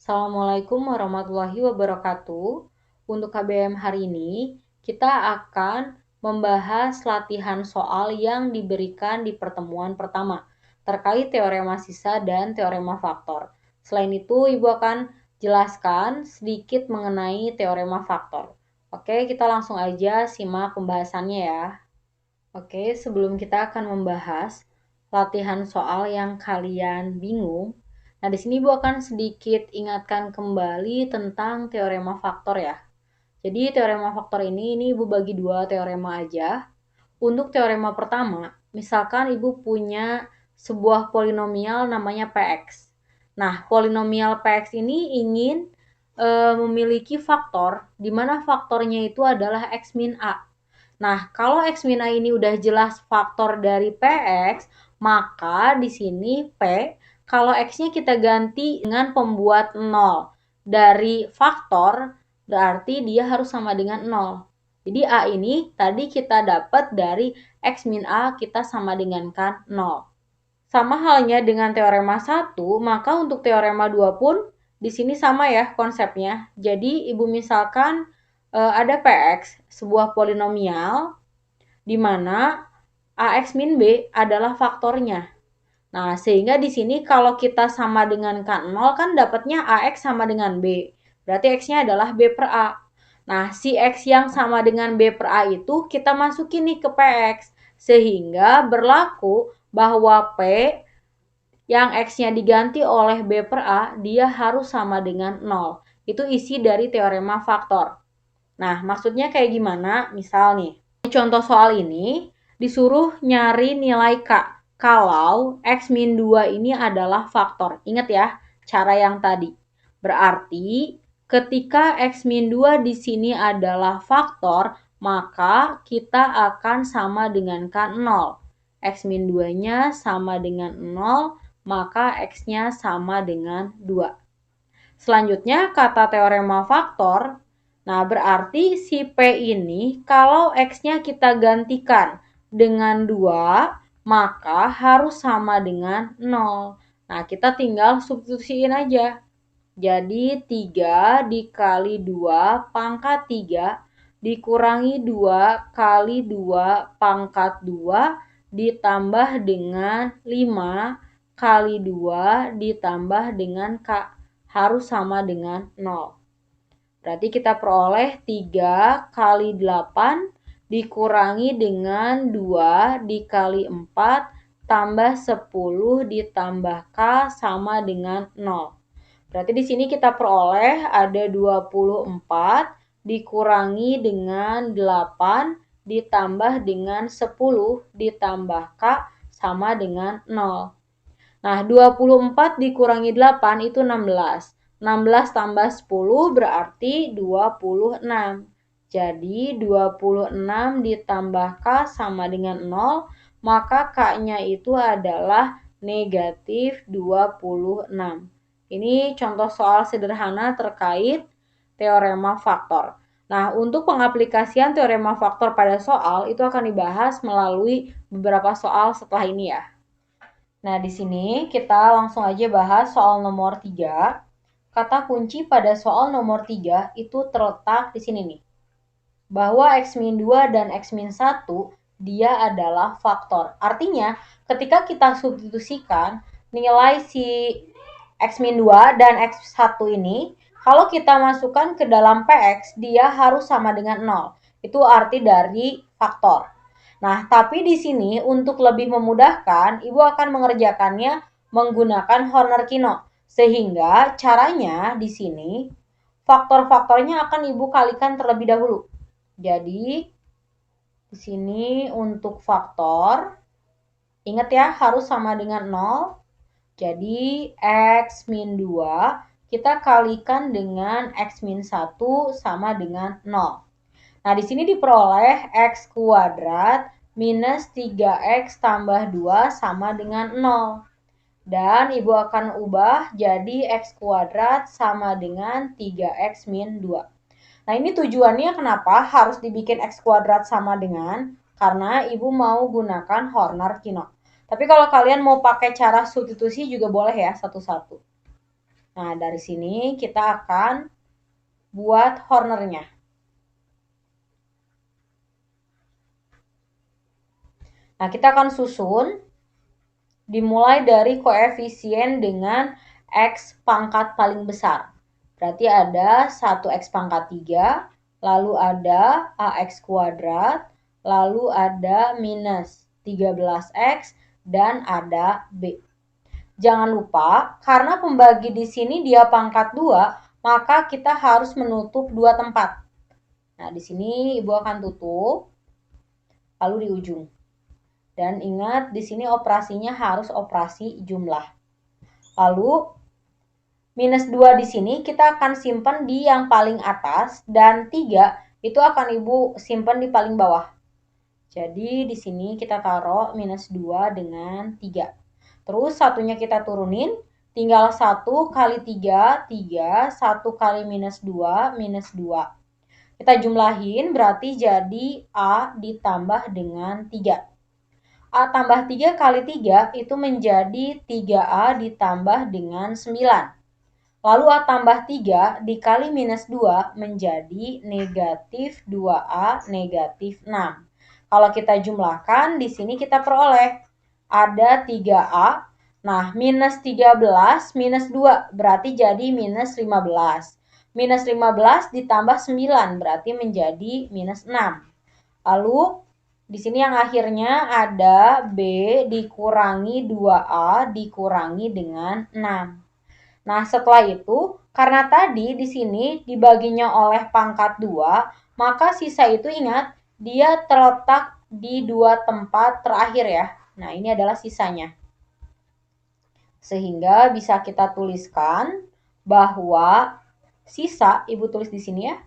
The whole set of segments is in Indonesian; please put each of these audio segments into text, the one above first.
Assalamualaikum warahmatullahi wabarakatuh. Untuk KBM hari ini, kita akan membahas latihan soal yang diberikan di pertemuan pertama terkait teorema sisa dan teorema faktor. Selain itu, Ibu akan jelaskan sedikit mengenai teorema faktor. Oke, kita langsung aja simak pembahasannya ya. Oke, sebelum kita akan membahas latihan soal yang kalian bingung, nah di sini Ibu akan sedikit ingatkan kembali tentang teorema faktor ya. Jadi teorema faktor ini Ibu bagi dua teorema aja. Untuk teorema pertama, misalkan Ibu punya sebuah polinomial namanya Px. Nah, polinomial Px ini ingin memiliki faktor, di mana faktornya itu adalah x min a. Nah, kalau x min a ini udah jelas faktor dari Px, maka di sini P, kalau x-nya kita ganti dengan pembuat 0 dari faktor, berarti dia harus sama dengan 0. Jadi A ini tadi kita dapat dari x min A kita sama dengankan 0. Sama halnya dengan teorema 1, maka untuk teorema 2 pun di sini sama ya konsepnya. Jadi Ibu misalkan ada Px, sebuah polinomial di mana Ax min B adalah faktornya. Nah, sehingga di sini kalau kita sama dengan K0 kan dapatnya Ax sama dengan B. Berarti X-nya adalah B per A. Nah, si X yang sama dengan B per A itu kita masukin nih ke Px. Sehingga berlaku bahwa P yang X-nya diganti oleh B per A, dia harus sama dengan 0. Itu isi dari teorema faktor. Nah, maksudnya kayak gimana? Misal nih, contoh soal ini disuruh nyari nilai K kalau X min 2 ini adalah faktor. Ingat ya, cara yang tadi. Berarti ketika X min 2 di sini adalah faktor, maka kita akan sama dengan K0. X min 2-nya sama dengan 0, maka X-nya sama dengan 2. Selanjutnya, kata teorema faktor. Nah, berarti si P ini kalau X-nya kita gantikan dengan 2, maka harus sama dengan 0. Nah, kita tinggal substitusiin aja. Jadi 3 dikali 2 pangkat 3 dikurangi 2 kali 2 pangkat 2 ditambah dengan 5 kali 2 ditambah dengan K harus sama dengan 0. Berarti kita peroleh 3 kali 8 dikurangi dengan 2 dikali 4 tambah 10 ditambah K sama dengan 0. Berarti di sini kita peroleh ada 24 dikurangi dengan 8 ditambah dengan 10 ditambah K sama dengan 0. Nah, 24 dikurangi 8 itu 16. 16 tambah 10 berarti 26. Jadi 26 ditambah K sama dengan 0, maka K-nya itu adalah negatif 26. Ini contoh soal sederhana terkait teorema faktor. Nah, untuk pengaplikasian teorema faktor pada soal itu akan dibahas melalui beberapa soal setelah ini ya. Nah, di sini kita langsung aja bahas soal nomor 3. Kata kunci pada soal nomor 3 itu terletak di sini nih. Bahwa X min 2 dan X min 1 dia adalah faktor. Artinya, ketika kita substitusikan nilai si X min 2 dan X1 ini, kalau kita masukkan ke dalam Px, dia harus sama dengan 0. Itu arti dari faktor. Nah, tapi di sini untuk lebih memudahkan, Ibu akan mengerjakannya menggunakan Horner-Kino. Sehingga caranya di sini faktor-faktornya akan Ibu kalikan terlebih dahulu. Jadi di sini untuk faktor, ingat ya harus sama dengan 0. Jadi X min 2 kita kalikan dengan X min 1 sama dengan 0. Nah, di sini diperoleh X kuadrat minus 3X tambah 2 sama dengan 0. Dan Ibu akan ubah jadi X kuadrat sama dengan 3X min 2. Nah, ini tujuannya kenapa harus dibikin X kuadrat sama dengan? Karena Ibu mau gunakan Horner-Kino. Tapi kalau kalian mau pakai cara substitusi juga boleh ya, satu-satu. Nah, dari sini kita akan buat Hornernya. Nah, kita akan susun dimulai dari koefisien dengan X pangkat paling besar. Berarti ada 1X pangkat 3, lalu ada AX kuadrat, lalu ada minus 13X, dan ada B. Jangan lupa, karena pembagi di sini dia pangkat 2, maka kita harus menutup 2 tempat. Nah, di sini Ibu akan tutup, lalu di ujung. Dan ingat, di sini operasinya harus operasi jumlah. Lalu, minus 2 di sini kita akan simpan di yang paling atas, dan 3 itu akan Ibu simpan di paling bawah. Jadi, di sini kita taruh minus 2 dengan 3. Terus, satunya kita turunin, tinggal 1 kali 3, 3, 1 kali minus 2, minus 2. Kita jumlahin, berarti jadi A ditambah dengan 3. A tambah 3 kali 3 itu menjadi 3A ditambah dengan 9. Lalu A tambah 3 dikali minus 2 menjadi negatif 2A negatif 6. Kalau kita jumlahkan, di sini kita peroleh ada 3A. Nah, minus 13 minus 2 berarti jadi minus 15. Minus 15 ditambah 9 berarti menjadi minus 6. Lalu di sini yang akhirnya ada B dikurangi 2A dikurangi dengan 6. Nah, setelah itu, karena tadi di sini dibaginya oleh pangkat 2, maka sisa itu ingat, dia terletak di 2 tempat terakhir ya. Nah, ini adalah sisanya. Sehingga bisa kita tuliskan bahwa sisa, Ibu tulis di sini ya,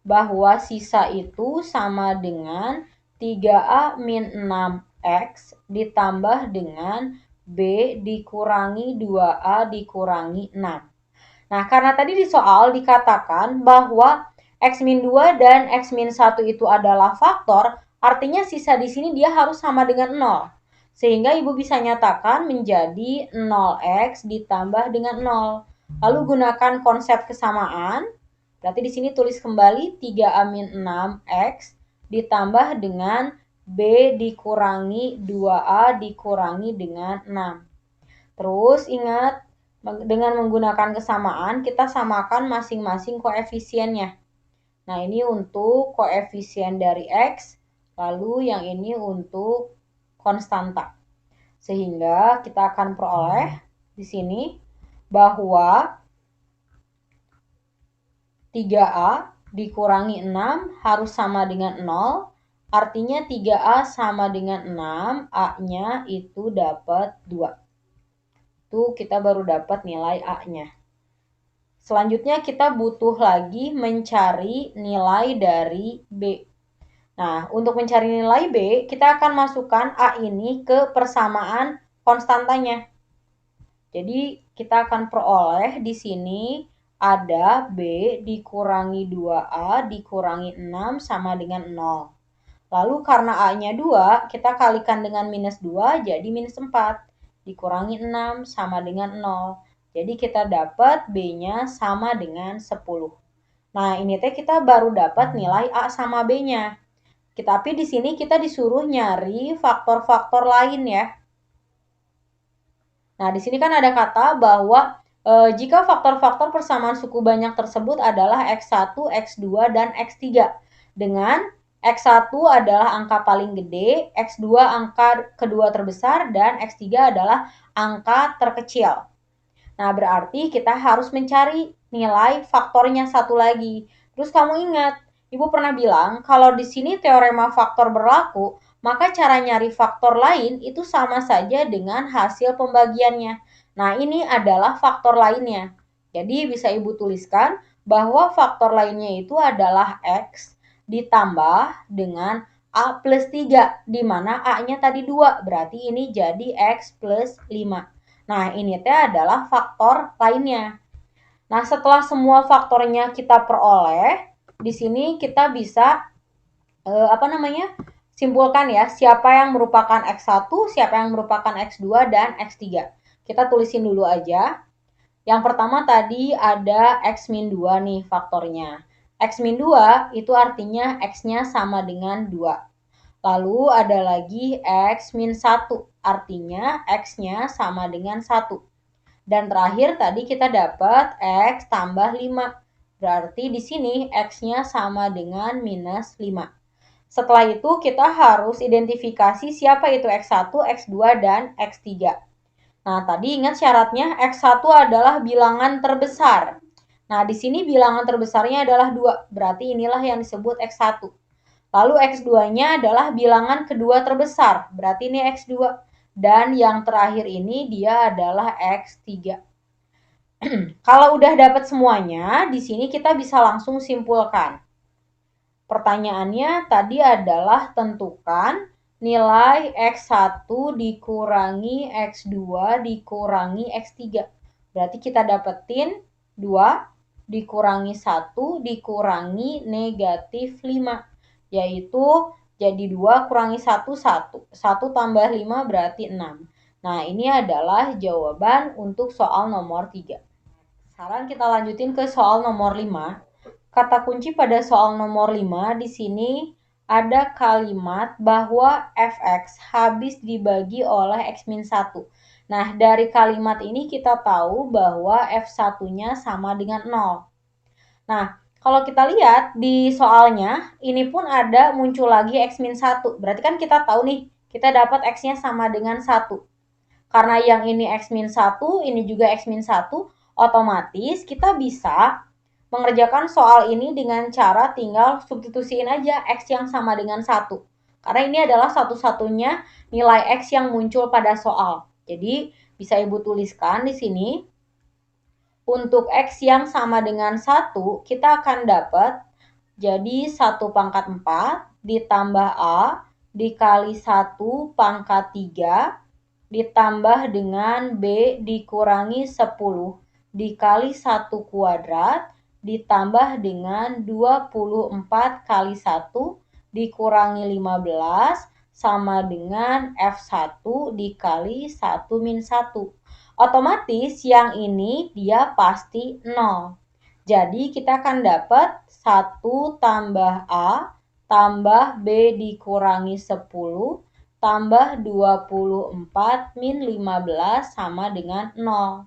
bahwa sisa itu sama dengan 3A min 6X ditambah dengan B dikurangi 2A dikurangi 6. Nah, karena tadi di soal dikatakan bahwa X min 2 dan X min 1 itu adalah faktor, artinya sisa di sini dia harus sama dengan 0. Sehingga Ibu bisa nyatakan menjadi 0X ditambah dengan 0. Lalu gunakan konsep kesamaan. Berarti di sini tulis kembali 3A min 6X ditambah dengan B dikurangi 2A dikurangi dengan 6. Terus ingat, dengan menggunakan kesamaan, kita samakan masing-masing koefisiennya. Nah, ini untuk koefisien dari X, lalu yang ini untuk konstanta. Sehingga kita akan peroleh di sini bahwa 3A dikurangi 6 harus sama dengan 0, artinya 3A sama dengan 6, A-nya itu dapat 2. Itu kita baru dapat nilai A-nya. Selanjutnya kita butuh lagi mencari nilai dari B. Nah, untuk mencari nilai B, kita akan masukkan A ini ke persamaan konstantanya. Jadi, kita akan peroleh di sini ada B dikurangi 2A dikurangi 6 sama dengan 0. Lalu karena A-nya 2, kita kalikan dengan minus 2, jadi minus 4. Dikurangi 6 sama dengan 0. Jadi kita dapat B-nya sama dengan 10. Nah, ini teh kita baru dapat nilai A sama B-nya. Tapi di sini kita disuruh nyari faktor-faktor lain ya. Nah, di sini kan ada kata bahwa jika faktor-faktor persamaan suku banyak tersebut adalah X1, X2, dan X3. Dengan X1 adalah angka paling gede, X2 angka kedua terbesar, dan X3 adalah angka terkecil. Nah, berarti kita harus mencari nilai faktornya satu lagi. Terus kamu ingat, Ibu pernah bilang kalau di sini teorema faktor berlaku, maka cara nyari faktor lain itu sama saja dengan hasil pembagiannya. Nah, ini adalah faktor lainnya. Jadi bisa Ibu tuliskan bahwa faktor lainnya itu adalah X ditambah dengan A plus 3, di mana A-nya tadi 2, berarti ini jadi X plus 5. Nah, ini teh adalah faktor lainnya. Nah, setelah semua faktornya kita peroleh, di sini kita bisa simpulkan ya, siapa yang merupakan X1, siapa yang merupakan X2 dan X3. Kita tulisin dulu aja. Yang pertama tadi ada X min 2 nih faktornya. X min 2 itu artinya X-nya sama dengan 2. Lalu ada lagi X min 1, artinya X-nya sama dengan 1. Dan terakhir tadi kita dapat X tambah 5. Berarti di sini X-nya sama dengan minus 5. Setelah itu kita harus identifikasi siapa itu X1, X2, dan X3. Nah, tadi ingat syaratnya X1 adalah bilangan terbesar. Nah, di sini bilangan terbesarnya adalah 2. Berarti inilah yang disebut X1. Lalu X2-nya adalah bilangan kedua terbesar. Berarti ini X2. Dan yang terakhir ini dia adalah X3. Kalau udah dapat semuanya, di sini kita bisa langsung simpulkan. Pertanyaannya tadi adalah tentukan nilai X1 dikurangi X2 dikurangi X3. Berarti kita dapetin 2 dikurangi 1 dikurangi negatif 5. Yaitu jadi 2 kurangi 1, 1. 1 tambah 5 berarti 6. Nah, ini adalah jawaban untuk soal nomor 3. Sekarang kita lanjutin ke soal nomor 5. Kata kunci pada soal nomor 5 di sini ada kalimat bahwa fx habis dibagi oleh x min 1. Nah, dari kalimat ini kita tahu bahwa f1-nya sama dengan 0. Nah, kalau kita lihat di soalnya, ini pun ada muncul lagi x min 1. Berarti kan kita tahu nih, kita dapat x-nya sama dengan 1. Karena yang ini x min 1, ini juga x min 1, otomatis kita bisa mengerjakan soal ini dengan cara tinggal substitusiin aja X yang sama dengan 1. Karena ini adalah satu-satunya nilai X yang muncul pada soal. Jadi bisa Ibu tuliskan di sini. Untuk X yang sama dengan 1, kita akan dapat jadi 1 pangkat 4 ditambah A dikali 1 pangkat 3 ditambah dengan B dikurangi 10 dikali 1 kuadrat ditambah dengan 24 kali 1 dikurangi 15 sama dengan F1 dikali 1 min 1. Otomatis yang ini dia pasti 0. Jadi kita akan dapat 1 tambah A tambah B dikurangi 10 tambah 24 min 15 sama dengan 0.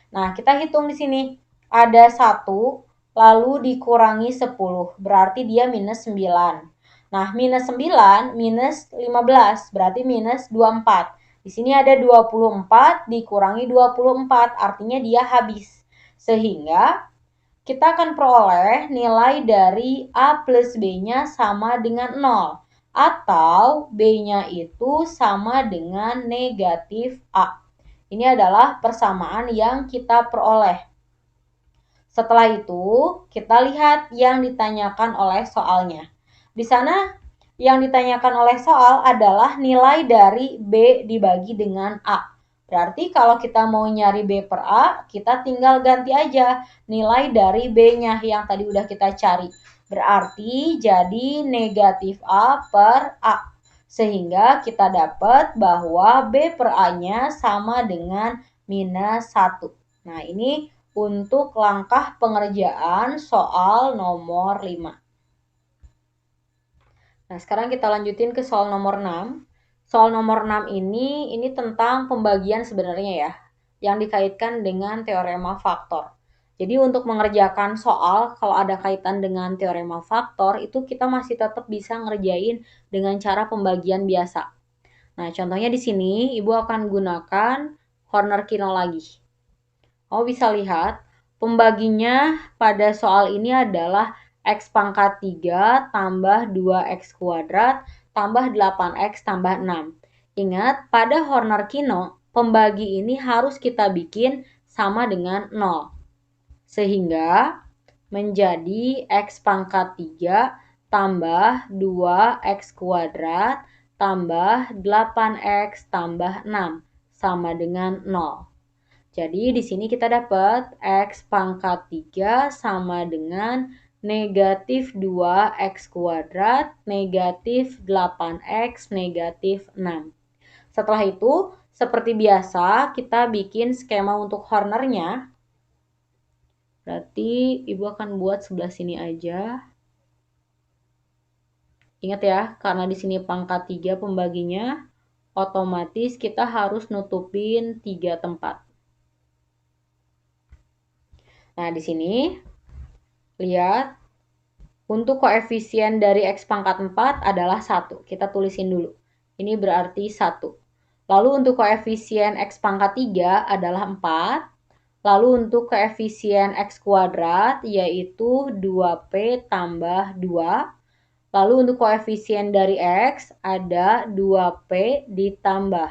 Nah, kita hitung di sini. Ada 1 lalu dikurangi 10, berarti dia minus 9. Nah, minus 9 minus 15, berarti minus 24. Di sini ada 24 dikurangi 24, artinya dia habis. Sehingga kita akan peroleh nilai dari A plus B-nya sama dengan 0. Atau B-nya itu sama dengan negatif A. Ini adalah persamaan yang kita peroleh. Setelah itu, kita lihat yang ditanyakan oleh soalnya. Di sana yang ditanyakan oleh soal adalah nilai dari B dibagi dengan A. Berarti kalau kita mau nyari B per A, kita tinggal ganti aja nilai dari B-nya yang tadi udah kita cari. Berarti jadi negatif A per A. Sehingga kita dapat bahwa B per A-nya sama dengan minus 1. Nah, ini untuk langkah pengerjaan soal nomor 5. Nah, sekarang kita lanjutin ke soal nomor 6. Soal nomor 6 ini tentang pembagian sebenarnya ya, yang dikaitkan dengan teorema faktor. Jadi untuk mengerjakan soal, kalau ada kaitan dengan teorema faktor, itu kita masih tetap bisa ngerjain dengan cara pembagian biasa. Nah, contohnya di sini, Ibu akan gunakan corner kino lagi. Bisa lihat, pembaginya pada soal ini adalah X pangkat 3 tambah 2X kuadrat tambah 8X tambah 6. Ingat, pada Horner Kino, pembagi ini harus kita bikin sama dengan 0. Sehingga menjadi X pangkat 3 tambah 2X kuadrat tambah 8X tambah 6 sama dengan 0. Jadi di sini kita dapat X pangkat 3 sama dengan negatif 2X kuadrat negatif 8X negatif 6. Setelah itu, seperti biasa, kita bikin skema untuk Hornernya. Berarti Ibu akan buat sebelah sini aja. Ingat ya, karena di sini pangkat 3 pembaginya, otomatis kita harus nutupin 3 tempat. Nah, di sini lihat, untuk koefisien dari X pangkat 4 adalah 1. Kita tulisin dulu. Ini berarti 1. Lalu untuk koefisien X pangkat 3 adalah 4. Lalu untuk koefisien X kuadrat yaitu 2P tambah 2. Lalu untuk koefisien dari X ada 2P ditambah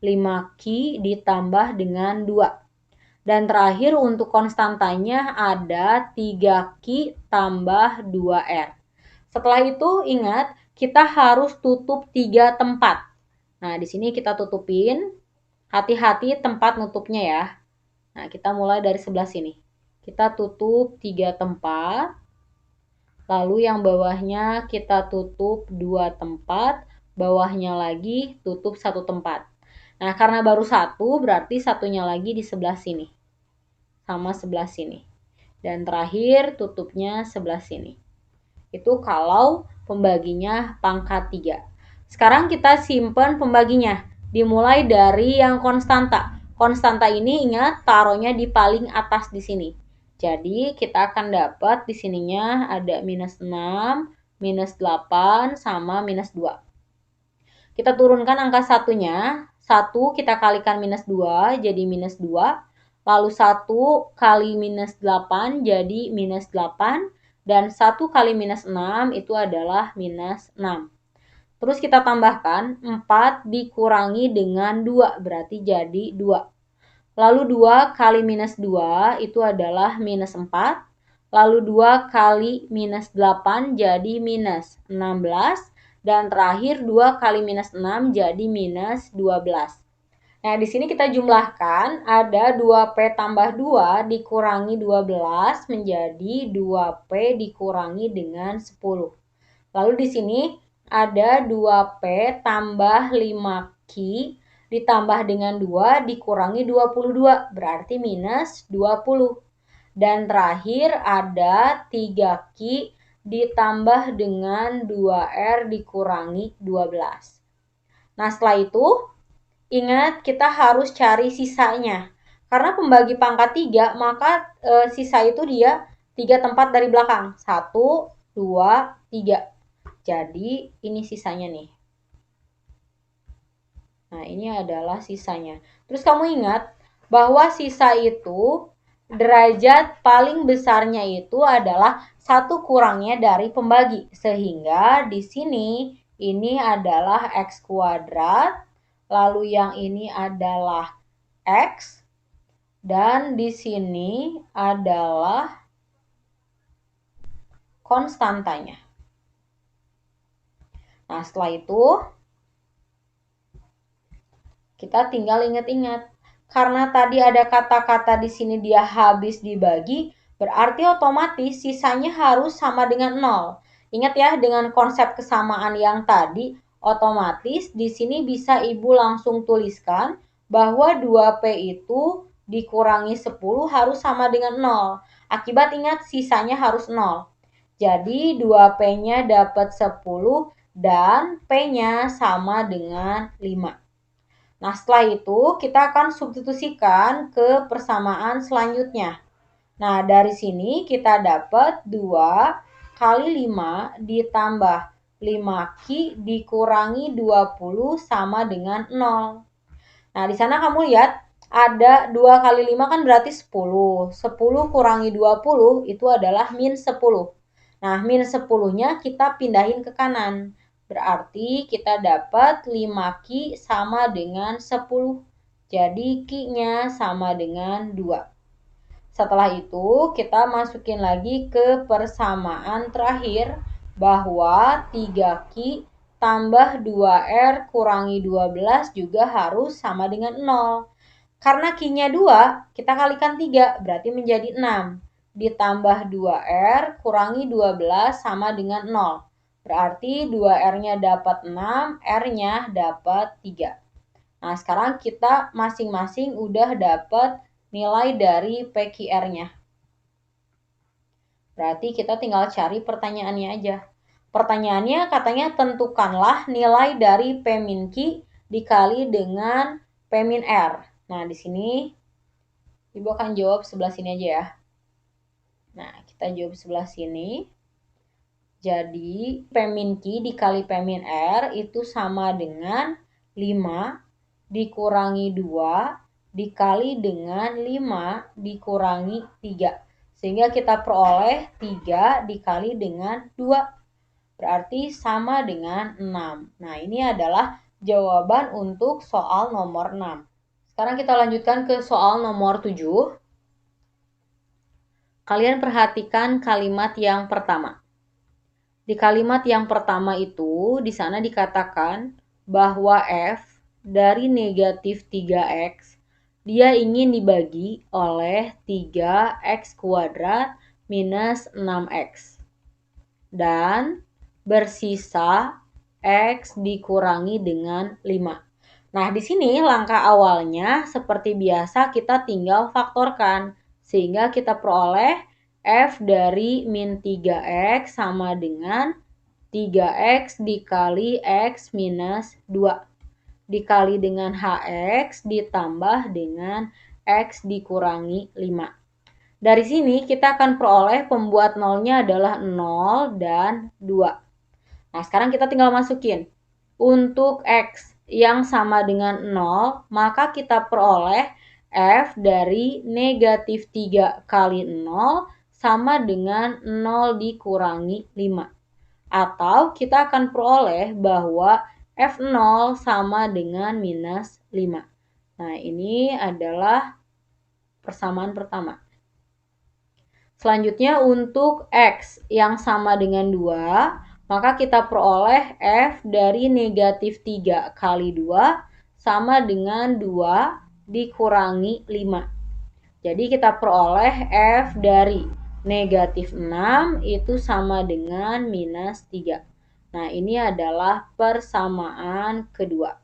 5Q ditambah dengan 2. Dan terakhir untuk konstantanya ada 3Q tambah 2R. Setelah itu ingat, kita harus tutup 3 tempat. Nah, di sini kita tutupin. Hati-hati tempat nutupnya ya. Nah, kita mulai dari sebelah sini. Kita tutup 3 tempat. Lalu yang bawahnya kita tutup 2 tempat. Bawahnya lagi tutup 1 tempat. Nah, karena baru 1 berarti satunya lagi di sebelah sini. Sama sebelah sini. Dan terakhir tutupnya sebelah sini. Itu kalau pembaginya pangkat 3. Sekarang kita simpan pembaginya. Dimulai dari yang konstanta. Konstanta ini ingat taruhnya di paling atas di sini. Jadi kita akan dapat di sininya ada minus 6, minus 8, sama minus 2. Kita turunkan angka satunya. 1 kita kalikan minus 2 jadi minus 2. Lalu 1 kali minus 8 jadi minus 8. Dan 1 kali minus 6 itu adalah minus 6. Terus kita tambahkan 4 dikurangi dengan 2 berarti jadi 2. Lalu 2 kali minus 2 itu adalah minus 4. Lalu 2 kali minus 8 jadi minus 16. Dan terakhir 2 kali minus 6 jadi minus 12. Nah, di sini kita jumlahkan ada 2P tambah 2 dikurangi 12 menjadi 2P dikurangi dengan 10. Lalu di sini ada 2P tambah 5Q ditambah dengan 2 dikurangi 22 berarti minus 20. Dan terakhir ada 3Q ditambah dengan 2R dikurangi 12. Nah, setelah itu ingat kita harus cari sisanya. Karena pembagi pangkat 3, maka sisa itu dia 3 tempat dari belakang. 1, 2, 3. Jadi ini sisanya nih. Nah, ini adalah sisanya. Terus kamu ingat bahwa sisa itu derajat paling besarnya itu adalah 1 kurangnya dari pembagi. Sehingga di sini ini adalah X kuadrat. Lalu yang ini adalah X, dan di sini adalah konstantanya. Nah, setelah itu kita tinggal ingat-ingat. Karena tadi ada kata-kata di sini dia habis dibagi, berarti otomatis sisanya harus sama dengan 0. Ingat ya, dengan konsep kesamaan yang tadi, otomatis di sini bisa Ibu langsung tuliskan bahwa 2P itu dikurangi 10 harus sama dengan 0. Akibat ingat sisanya harus 0. Jadi 2P-nya dapat 10 dan P-nya sama dengan 5. Nah, setelah itu kita akan substitusikan ke persamaan selanjutnya. Nah, dari sini kita dapat 2 kali 5 ditambah 5Q dikurangi 20 sama dengan 0. Nah, di sana kamu lihat ada 2 kali 5 kan berarti 10. 10 kurangi 20 itu adalah min 10. Nah, min 10-nya kita pindahin ke kanan. Berarti kita dapat 5Q sama dengan 10. Jadi Q-nya sama dengan 2. Setelah itu kita masukin lagi ke persamaan terakhir bahwa 3Q tambah 2R kurangi 12 juga harus sama dengan 0. Karena Q-nya 2, kita kalikan 3 berarti menjadi 6. Ditambah 2R kurangi 12 sama dengan 0. Berarti 2R-nya dapat 6, R-nya dapat 3. Nah, sekarang kita masing-masing udah dapat nilai dari PQR-nya. Berarti kita tinggal cari pertanyaannya aja. Pertanyaannya katanya tentukanlah nilai dari P min Q dikali dengan P min R. Nah, di sini Ibu akan jawab sebelah sini aja ya. Nah, kita jawab sebelah sini. Jadi, P min Q dikali P min R itu sama dengan 5 dikurangi 2 dikali dengan 5 dikurangi 3. Sehingga kita peroleh 3 dikali dengan 2. Berarti sama dengan 6. Nah, ini adalah jawaban untuk soal nomor 6. Sekarang kita lanjutkan ke soal nomor 7. Kalian perhatikan kalimat yang pertama. Di kalimat yang pertama itu, di sana dikatakan bahwa F dari negatif 3X, dia ingin dibagi oleh 3X kuadrat minus 6X. Dan bersisa X dikurangi dengan 5. Nah, di sini langkah awalnya seperti biasa kita tinggal faktorkan. Sehingga kita peroleh F dari min 3X sama dengan 3X dikali X minus 2. Dikali dengan HX ditambah dengan X dikurangi 5. Dari sini kita akan peroleh pembuat nolnya adalah 0 dan 2. Nah, sekarang kita tinggal masukin. Untuk X yang sama dengan 0, maka kita peroleh F dari negatif 3 kali 0 sama dengan 0 dikurangi 5. Atau kita akan peroleh bahwa F0 sama dengan minus 5. Nah, ini adalah persamaan pertama. Selanjutnya untuk X yang sama dengan 2, maka kita peroleh F dari negatif 3 kali 2 sama dengan 2 dikurangi 5. Jadi kita peroleh F dari negatif 6 itu sama dengan minus 3. Nah, ini adalah persamaan kedua.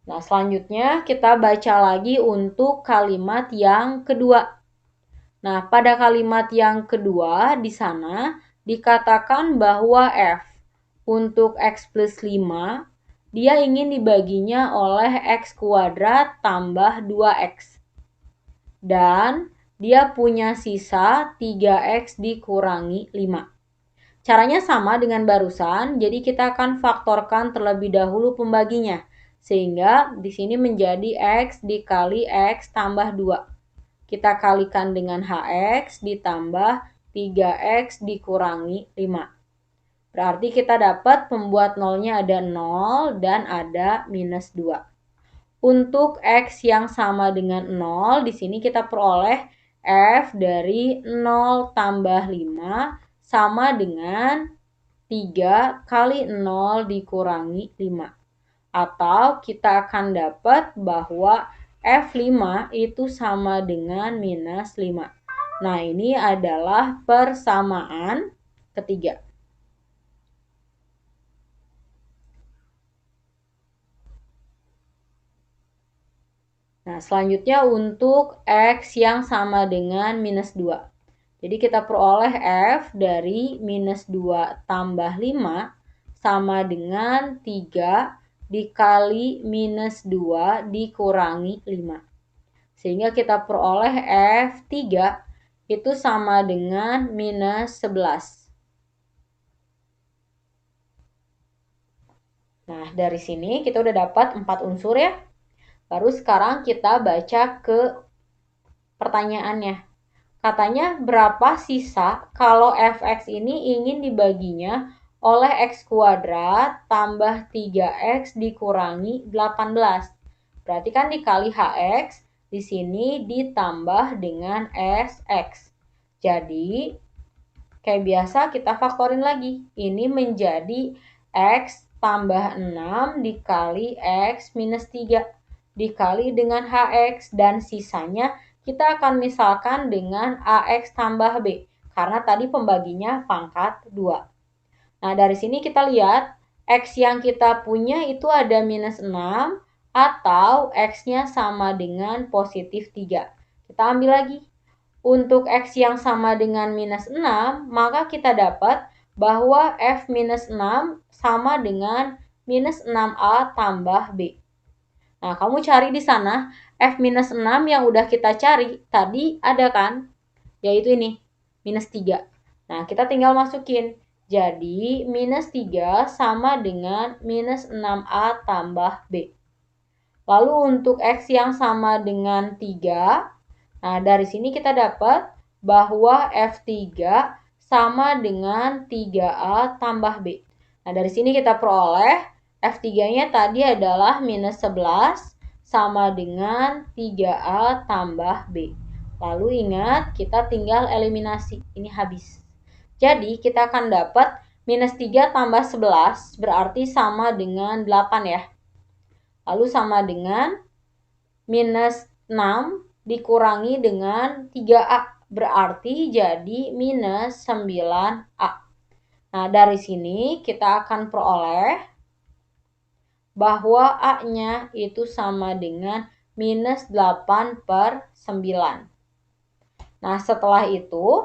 Nah, selanjutnya kita baca lagi untuk kalimat yang kedua. Nah, pada kalimat yang kedua di sana dikatakan bahwa F untuk X plus 5, dia ingin dibaginya oleh X kuadrat tambah 2X. Dan dia punya sisa 3X dikurangi 5. Caranya sama dengan barusan, jadi kita akan faktorkan terlebih dahulu pembaginya. Sehingga di sini menjadi X dikali X tambah 2. Kita kalikan dengan HX ditambah 3X dikurangi 5. Berarti kita dapat pembuat nolnya ada 0 dan ada minus 2. Untuk X yang sama dengan 0, di sini kita peroleh F dari 0 tambah 5 sama dengan 3 kali 0 dikurangi 5. Atau kita akan dapat bahwa F5 itu sama dengan minus 5. Nah, ini adalah persamaan ketiga. Nah, selanjutnya untuk X yang sama dengan minus 2. Jadi kita peroleh F dari minus 2 tambah 5 sama dengan 3 dikali minus 2 dikurangi 5. Sehingga kita peroleh F3 itu sama dengan minus 11. Nah, dari sini kita udah dapat 4 unsur ya. Baru sekarang kita baca ke pertanyaannya. Katanya berapa sisa kalau Fx ini ingin dibaginya oleh X kuadrat tambah 3X dikurangi 18. Berarti kan dikali HX, di sini ditambah dengan SX. Jadi, kayak biasa kita faktorin lagi. Ini menjadi X tambah 6 dikali X minus 3 dikali dengan HX dan sisanya kita akan misalkan dengan AX tambah B karena tadi pembaginya pangkat 2. Nah, dari sini kita lihat X yang kita punya itu ada minus 6 atau X-nya sama dengan positif 3. Kita ambil lagi. Untuk X yang sama dengan minus 6, maka kita dapat bahwa F minus 6 sama dengan minus 6A tambah B. Nah, kamu cari di sana F minus 6 yang udah kita cari tadi ada kan? Yaitu ini, minus 3. Nah, kita tinggal masukin. Jadi, minus 3 sama dengan minus 6A tambah B. Lalu untuk X yang sama dengan 3, nah dari sini kita dapat bahwa F3 sama dengan 3A tambah B. Nah, dari sini kita peroleh F3-nya tadi adalah minus 11 sama dengan 3A tambah B. Lalu ingat, kita tinggal eliminasi. Ini habis. Jadi, kita akan dapat minus 3 tambah 11 berarti sama dengan 8 ya. Lalu sama dengan minus 6 dikurangi dengan 3A. Berarti jadi minus 9A. Nah, dari sini kita akan peroleh bahwa A-nya itu sama dengan minus 8/9. Nah, setelah itu,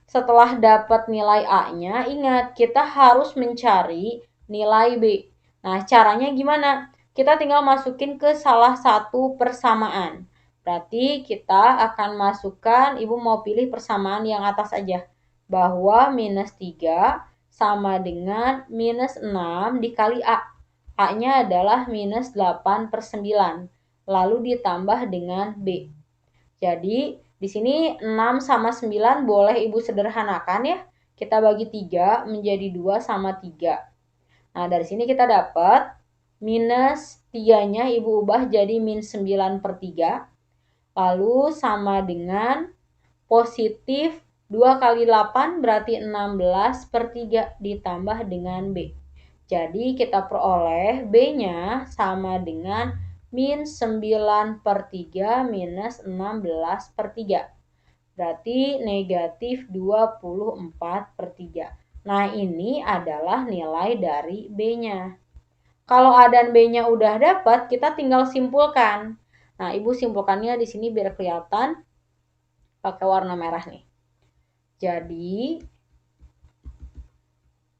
setelah dapat nilai A-nya, ingat kita harus mencari nilai B. Nah, caranya gimana? Kita tinggal masukin ke salah satu persamaan. Berarti kita akan masukkan, Ibu mau pilih persamaan yang atas aja. Bahwa minus 3 sama dengan minus 6 dikali A. A-nya adalah minus 8/9. Lalu ditambah dengan B. Jadi, di sini 6 sama 9 boleh Ibu sederhanakan ya. Kita bagi 3 menjadi 2 sama 3. Nah, dari sini kita dapat minus 3-nya Ibu ubah jadi min 9/3. Lalu sama dengan positif 2 kali 8 berarti 16/3 ditambah dengan B. Jadi, kita peroleh B-nya sama dengan min 9/3 minus 16/3. Berarti negatif 24/3. Nah, ini adalah nilai dari B-nya. Kalau A dan B-nya udah dapat, kita tinggal simpulkan. Nah, Ibu simpulkannya di sini biar kelihatan pakai warna merah nih. Jadi,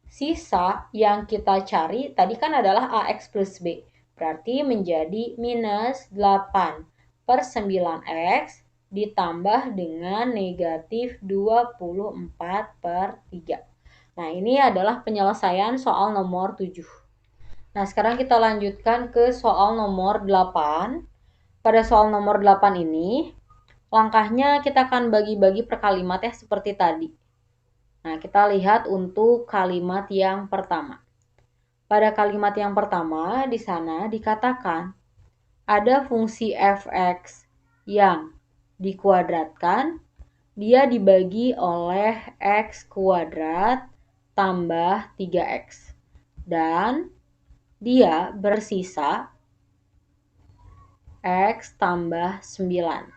sisa yang kita cari tadi kan adalah AX plus B. Berarti menjadi minus 8/9X ditambah dengan negatif 24/3. Nah, ini adalah penyelesaian soal nomor 7. Nah, sekarang kita lanjutkan ke soal nomor 8. Pada soal nomor 8 ini, langkahnya kita akan bagi-bagi per kalimat ya seperti tadi. Nah, kita lihat untuk kalimat yang pertama. Pada kalimat yang pertama, di sana dikatakan ada fungsi f(x) yang dikuadratkan, dia dibagi oleh x kuadrat tambah 3x. Dan dia bersisa x tambah 9.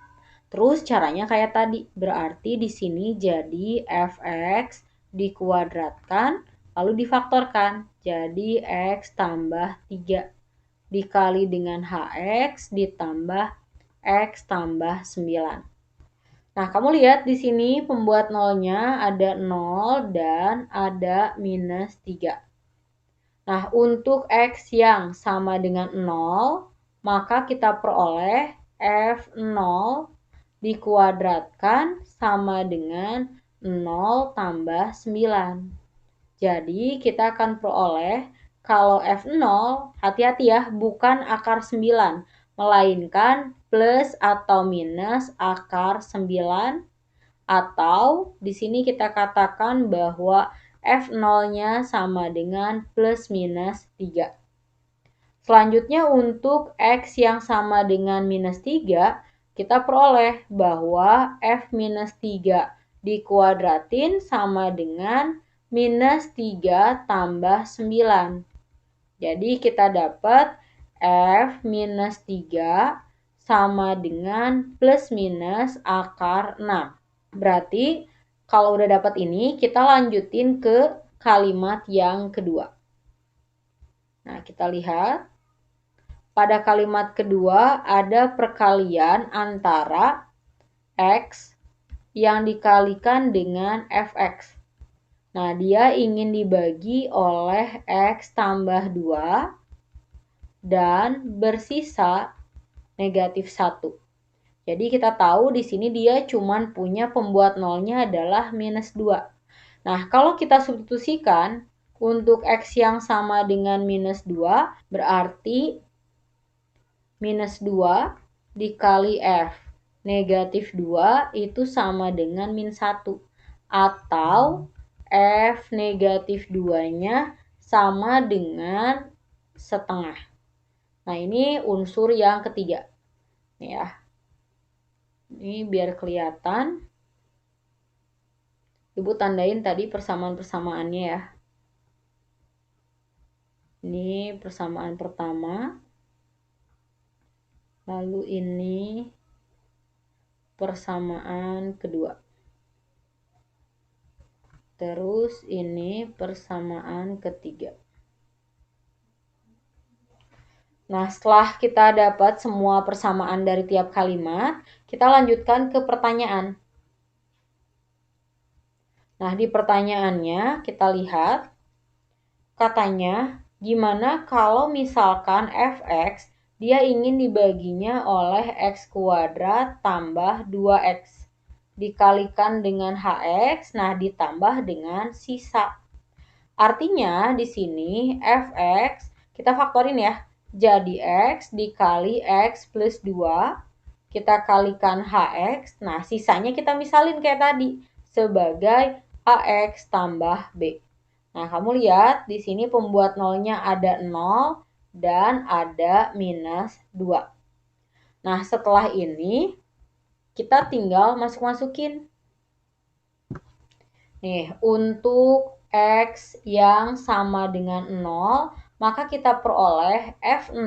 Terus caranya kayak tadi, berarti di sini jadi f(x) dikuadratkan lalu difaktorkan. Jadi x tambah 3 dikali dengan hx ditambah x tambah 9. Nah, kamu lihat di sini pembuat nolnya ada 0 dan ada minus 3. Nah, untuk x yang sama dengan 0, maka kita peroleh f0 dikuadratkan sama dengan 0 tambah 9. Jadi, kita akan peroleh kalau F0, hati-hati ya, bukan akar 9, melainkan plus atau minus akar 9, atau di sini kita katakan bahwa F0-nya sama dengan plus minus 3. Selanjutnya untuk X yang sama dengan minus 3, kita peroleh bahwa F minus 3 dikuadratin sama dengan minus 3 tambah 9. Jadi kita dapat F minus 3 sama dengan plus minus akar 6. Berarti kalau udah dapat ini, kita lanjutin ke kalimat yang kedua. Nah, kita lihat. Pada kalimat kedua ada perkalian antara X yang dikalikan dengan fx. Nah, dia ingin dibagi oleh x tambah 2 dan bersisa negatif 1. Jadi kita tahu di sini dia cuma punya pembuat nolnya adalah minus 2. Nah, kalau kita substitusikan untuk x yang sama dengan minus 2, berarti minus 2 dikali f negatif 2 itu sama dengan min 1. Atau f negatif 2-nya sama dengan setengah. Nah, ini unsur yang ketiga. Nih ya. Ini biar kelihatan. Ibu tandain tadi persamaan-persamaannya ya. Ini persamaan pertama. Lalu ini persamaan kedua. Terus ini persamaan ketiga. Nah, setelah kita dapat semua persamaan dari tiap kalimat, kita lanjutkan ke pertanyaan. Nah, di pertanyaannya kita lihat, katanya, gimana kalau misalkan fx dia ingin dibaginya oleh x kuadrat tambah 2x dikalikan dengan hx, nah ditambah dengan sisa. Artinya di sini fx kita faktorin ya. Jadi x dikali x plus 2, kita kalikan hx, nah sisanya kita misalin kayak tadi sebagai ax tambah b. Nah, kamu lihat di sini pembuat nolnya ada 0 dan ada minus 2. Nah, setelah ini kita tinggal masuk-masukin. Nih, untuk x yang sama dengan 0, maka kita peroleh f0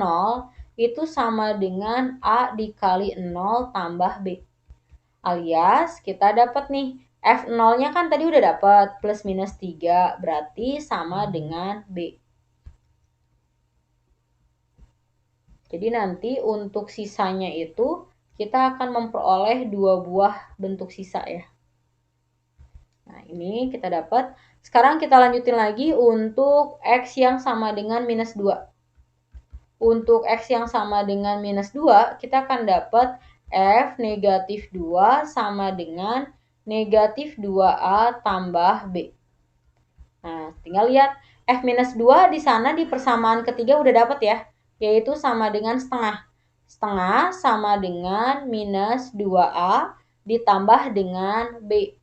itu sama dengan a dikali 0 tambah b. Alias kita dapat nih, f0-nya kan tadi udah dapat plus minus 3, berarti sama dengan b. Jadi nanti untuk sisanya itu kita akan memperoleh 2 buah bentuk sisa ya. Nah, ini kita dapat. Sekarang kita lanjutin lagi untuk x yang sama dengan minus 2. Untuk x yang sama dengan minus 2, kita akan dapat f negatif 2 sama dengan negatif 2a tambah b. Nah, tinggal lihat f minus 2 di sana di persamaan ketiga udah dapat ya, yaitu sama dengan setengah. Setengah sama dengan minus 2a ditambah dengan b.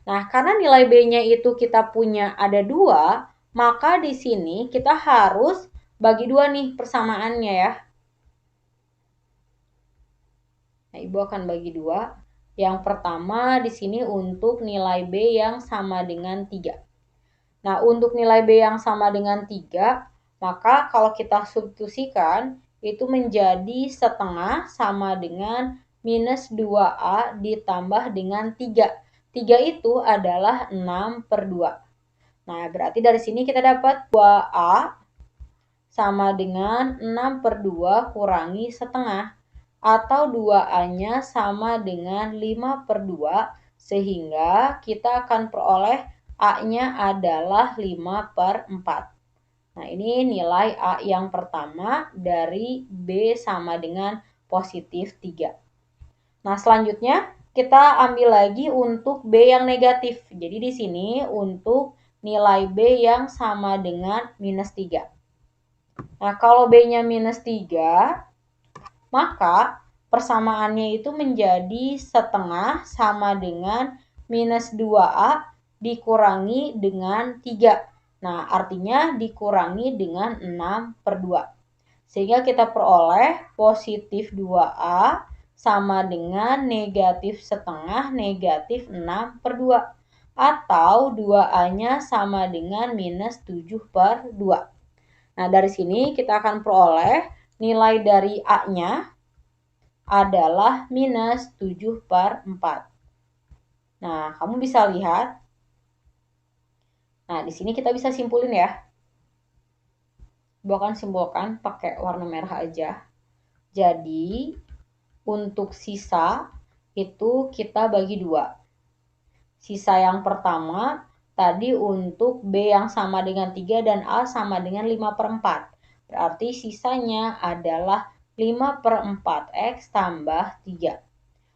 Nah, karena nilai B-nya itu kita punya ada 2, maka di sini kita harus bagi 2 nih persamaannya ya. Nah, Ibu akan bagi 2. Yang pertama di sini untuk nilai B yang sama dengan 3. Nah, untuk nilai B yang sama dengan 3, maka kalau kita substitusikan, itu menjadi setengah sama dengan minus 2A ditambah dengan 3. 3 itu adalah 6/2. Nah, berarti dari sini kita dapat 2A sama dengan 6/2 kurangi setengah. Atau 2A-nya sama dengan 5/2, sehingga kita akan peroleh A-nya adalah 5/4. Nah, ini nilai A yang pertama dari B sama dengan positif 3. Nah, selanjutnya kita ambil lagi untuk B yang negatif. Jadi di sini untuk nilai B yang sama dengan minus 3. Nah, kalau B-nya minus 3, maka persamaannya itu menjadi setengah sama dengan minus 2A dikurangi dengan 3. Nah, artinya dikurangi dengan 6/2. Sehingga kita peroleh positif 2A sama dengan negatif setengah negatif 6/2. Atau 2A-nya sama dengan minus 7/2. Nah, dari sini kita akan peroleh nilai dari A-nya adalah minus 7/4. Nah, kamu bisa lihat. Nah, di sini kita bisa simpulin ya. Bukan simpulkan pakai warna merah aja. Jadi, untuk sisa itu kita bagi 2. Sisa yang pertama tadi untuk B yang sama dengan 3 dan A sama dengan 5/4. Berarti sisanya adalah 5/4 X tambah 3.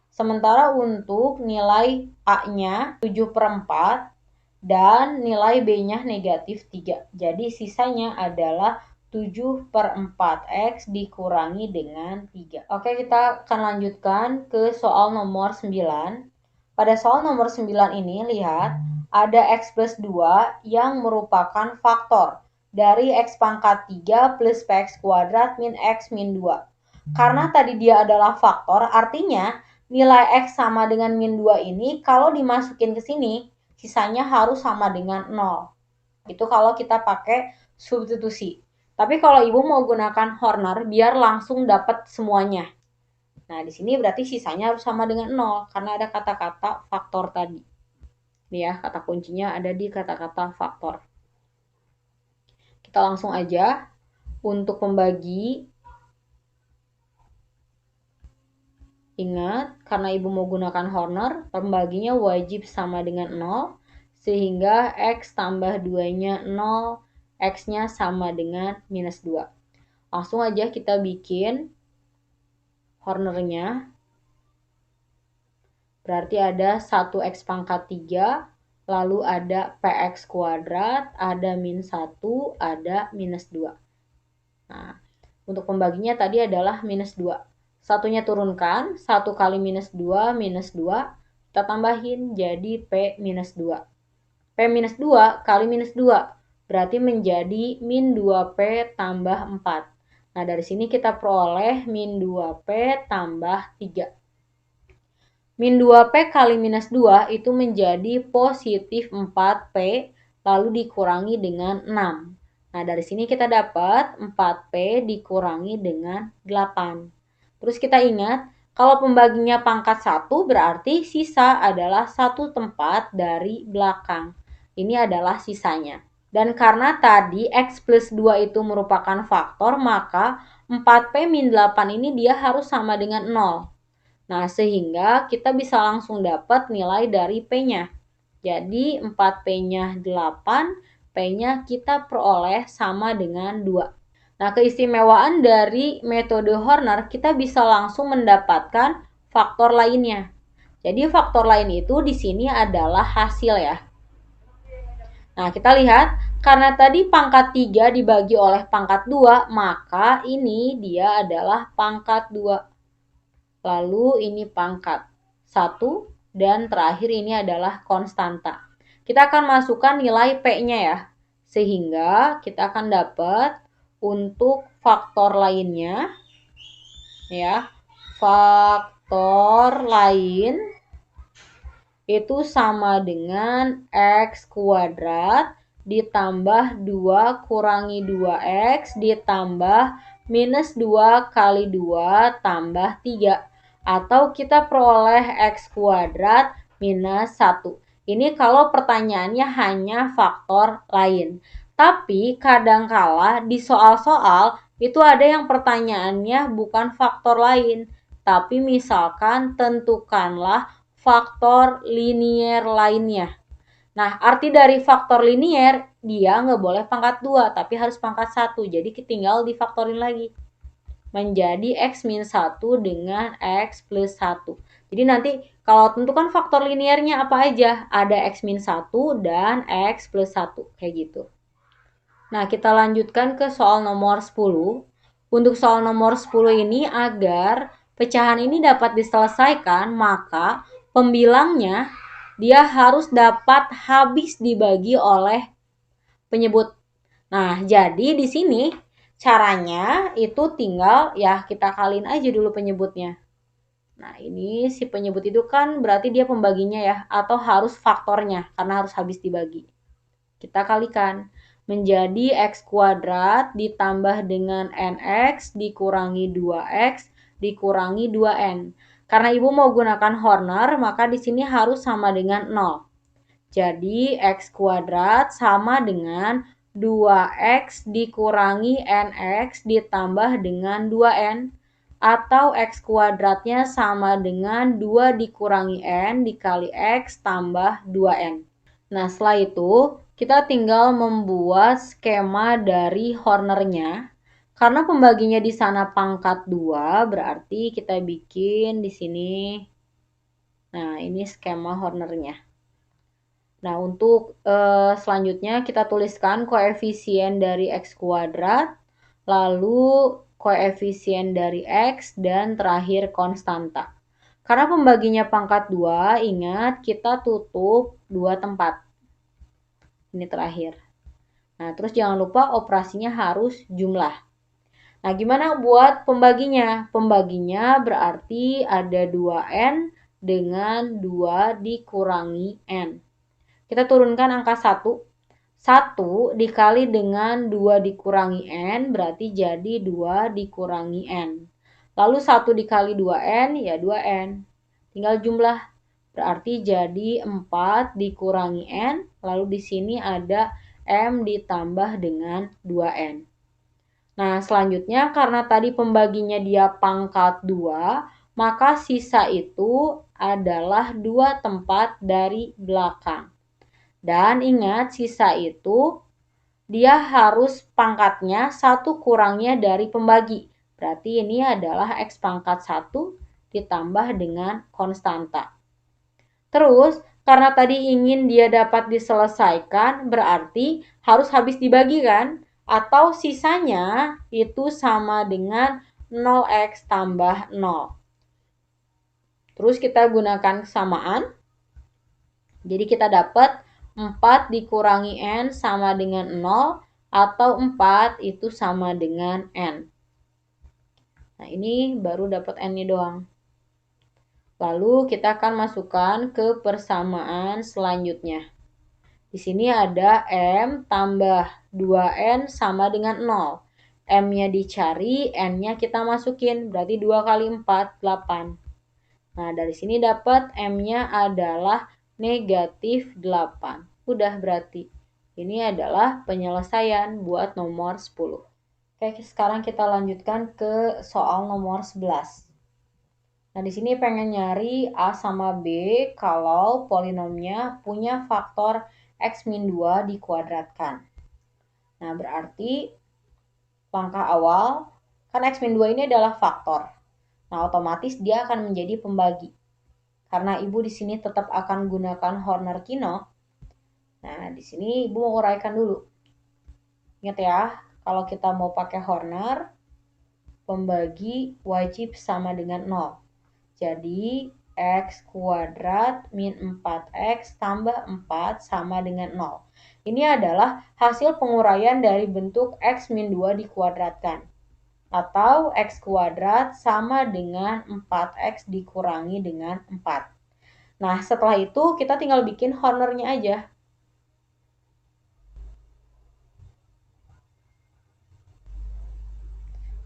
Sementara untuk nilai A-nya 7/4 dan nilai B-nya negatif 3. Jadi sisanya adalah 7/4 X dikurangi dengan 3. Oke, kita akan lanjutkan ke soal nomor 9. Pada soal nomor 9 ini, lihat ada X plus 2 yang merupakan faktor dari X pangkat 3 plus PX kuadrat min X min 2. Karena tadi dia adalah faktor, artinya nilai X sama dengan min 2 ini kalau dimasukin ke sini, sisanya harus sama dengan 0. Itu kalau kita pakai substitusi. Tapi kalau Ibu mau gunakan Horner biar langsung dapat semuanya. Nah, di sini berarti sisanya harus sama dengan 0 karena ada kata-kata faktor tadi. Nih ya, kata kuncinya ada di kata-kata faktor. Kita langsung aja untuk pembagi. Ingat, karena Ibu mau gunakan Horner, pembaginya wajib sama dengan 0, sehingga X tambah 2-nya 0, X-nya sama dengan minus 2. Langsung aja kita bikin Hornernya. Berarti ada 1X pangkat 3, lalu ada PX kuadrat, ada min 1, ada minus 2. Nah, untuk pembaginya tadi adalah minus 2. Satunya turunkan, 1 kali minus 2, kita tambahin jadi P minus 2. P minus 2 kali minus 2, berarti menjadi min 2P tambah 4. Nah, dari sini kita peroleh min 2P tambah 3. Min 2P kali minus 2 itu menjadi positif 4P, lalu dikurangi dengan 6. Nah, dari sini kita dapat 4P dikurangi dengan 8. Terus kita ingat, kalau pembaginya pangkat 1 berarti sisa adalah 1 tempat dari belakang. Ini adalah sisanya. Dan karena tadi X plus 2 itu merupakan faktor, maka 4P min 8 ini dia harus sama dengan 0. Nah, sehingga kita bisa langsung dapat nilai dari P-nya. Jadi 4P-nya 8, P-nya kita peroleh sama dengan 2. Nah, keistimewaan dari metode Horner, kita bisa langsung mendapatkan faktor lainnya. Jadi faktor lain itu di sini adalah hasil ya. Nah, kita lihat, karena tadi pangkat 3 dibagi oleh pangkat 2, maka ini dia adalah pangkat 2. Lalu ini pangkat 1, dan terakhir ini adalah konstanta. Kita akan masukkan nilai P-nya ya, sehingga kita akan dapat untuk faktor lainnya, ya, faktor lain itu sama dengan X kuadrat ditambah 2 kurangi 2X ditambah minus 2 kali 2 tambah 3. Atau kita peroleh X kuadrat minus 1. Ini kalau pertanyaannya hanya faktor lain. Tapi kadangkala di soal-soal itu ada yang pertanyaannya bukan faktor lain. Tapi misalkan tentukanlah faktor linier lainnya. Nah, arti dari faktor linier, dia nggak boleh pangkat 2, tapi harus pangkat 1. Jadi tinggal difaktorin lagi. Menjadi X min 1 dengan X plus 1. Jadi nanti kalau tentukan faktor liniernya apa aja? Ada X min 1 dan X plus 1. Kayak gitu. Nah, kita lanjutkan ke soal nomor 10. Untuk soal nomor 10 ini, agar pecahan ini dapat diselesaikan, maka pembilangnya dia harus dapat habis dibagi oleh penyebut. Nah, jadi di sini caranya itu tinggal ya kita kaliin aja dulu penyebutnya. Nah, ini si penyebut itu kan berarti dia pembaginya ya, atau harus faktornya karena harus habis dibagi. Kita kalikan menjadi X kuadrat ditambah dengan NX dikurangi 2X dikurangi 2N. Karena Ibu mau gunakan Horner, maka di sini harus sama dengan 0. Jadi X kuadrat sama dengan 2X dikurangi NX ditambah dengan 2N. atau X kuadratnya sama dengan 2 dikurangi N dikali X tambah 2N. Nah, setelah itu kita tinggal membuat skema dari Hornernya. Karena pembaginya di sana pangkat 2, berarti kita bikin di sini. Nah, ini skema Hornernya. Nah, untuk selanjutnya kita tuliskan koefisien dari X kuadrat, lalu koefisien dari X, dan terakhir konstanta. Karena pembaginya pangkat 2, ingat kita tutup 2 tempat. Ini terakhir. Nah, terus jangan lupa operasinya harus jumlah. Nah, gimana buat pembaginya? Pembaginya berarti ada 2N dengan 2 dikurangi N. Kita turunkan angka 1. 1 dikali dengan 2 dikurangi N berarti jadi 2 dikurangi N. Lalu 1 dikali 2N ya 2N. Tinggal jumlah. Berarti jadi 4 dikurangi N. Lalu di sini ada M ditambah dengan 2N. Nah, selanjutnya karena tadi pembaginya dia pangkat 2, maka sisa itu adalah 2 tempat dari belakang. Dan ingat sisa itu dia harus pangkatnya 1 kurangnya dari pembagi. Berarti ini adalah X pangkat 1 ditambah dengan konstanta. Terus karena tadi ingin dia dapat diselesaikan berarti harus habis dibagi kan? Atau sisanya itu sama dengan 0x tambah 0. Terus kita gunakan kesamaan. Jadi kita dapat 4 dikurangi N sama dengan 0 atau 4 itu sama dengan N. Nah, ini baru dapat N-nya doang. Lalu kita akan masukkan ke persamaan selanjutnya. Di sini ada M tambah 2N sama dengan 0. M-nya dicari, N-nya kita masukin. Berarti 2 kali 4, 8. Nah, dari sini dapat M-nya adalah negatif 8. Udah berarti. Ini adalah penyelesaian buat nomor 10. Oke, sekarang kita lanjutkan ke soal nomor 11. Nah, di sini pengen nyari A sama B kalau polinomnya punya faktor X-2 dikuadratkan. Nah, berarti langkah awal, kan X-2 ini adalah faktor. Nah, otomatis dia akan menjadi pembagi. Karena Ibu di sini tetap akan gunakan Horner-Kinot. Nah, di sini Ibu mau uraikan dulu. Ingat ya, kalau kita mau pakai Horner, pembagi wajib sama dengan 0. Jadi, X kuadrat min 4X tambah 4 sama dengan 0. Ini adalah hasil penguraian dari bentuk X min 2 dikuadratkan. Atau X kuadrat sama dengan 4X dikurangi dengan 4. Nah, setelah itu kita tinggal bikin Hornernya aja.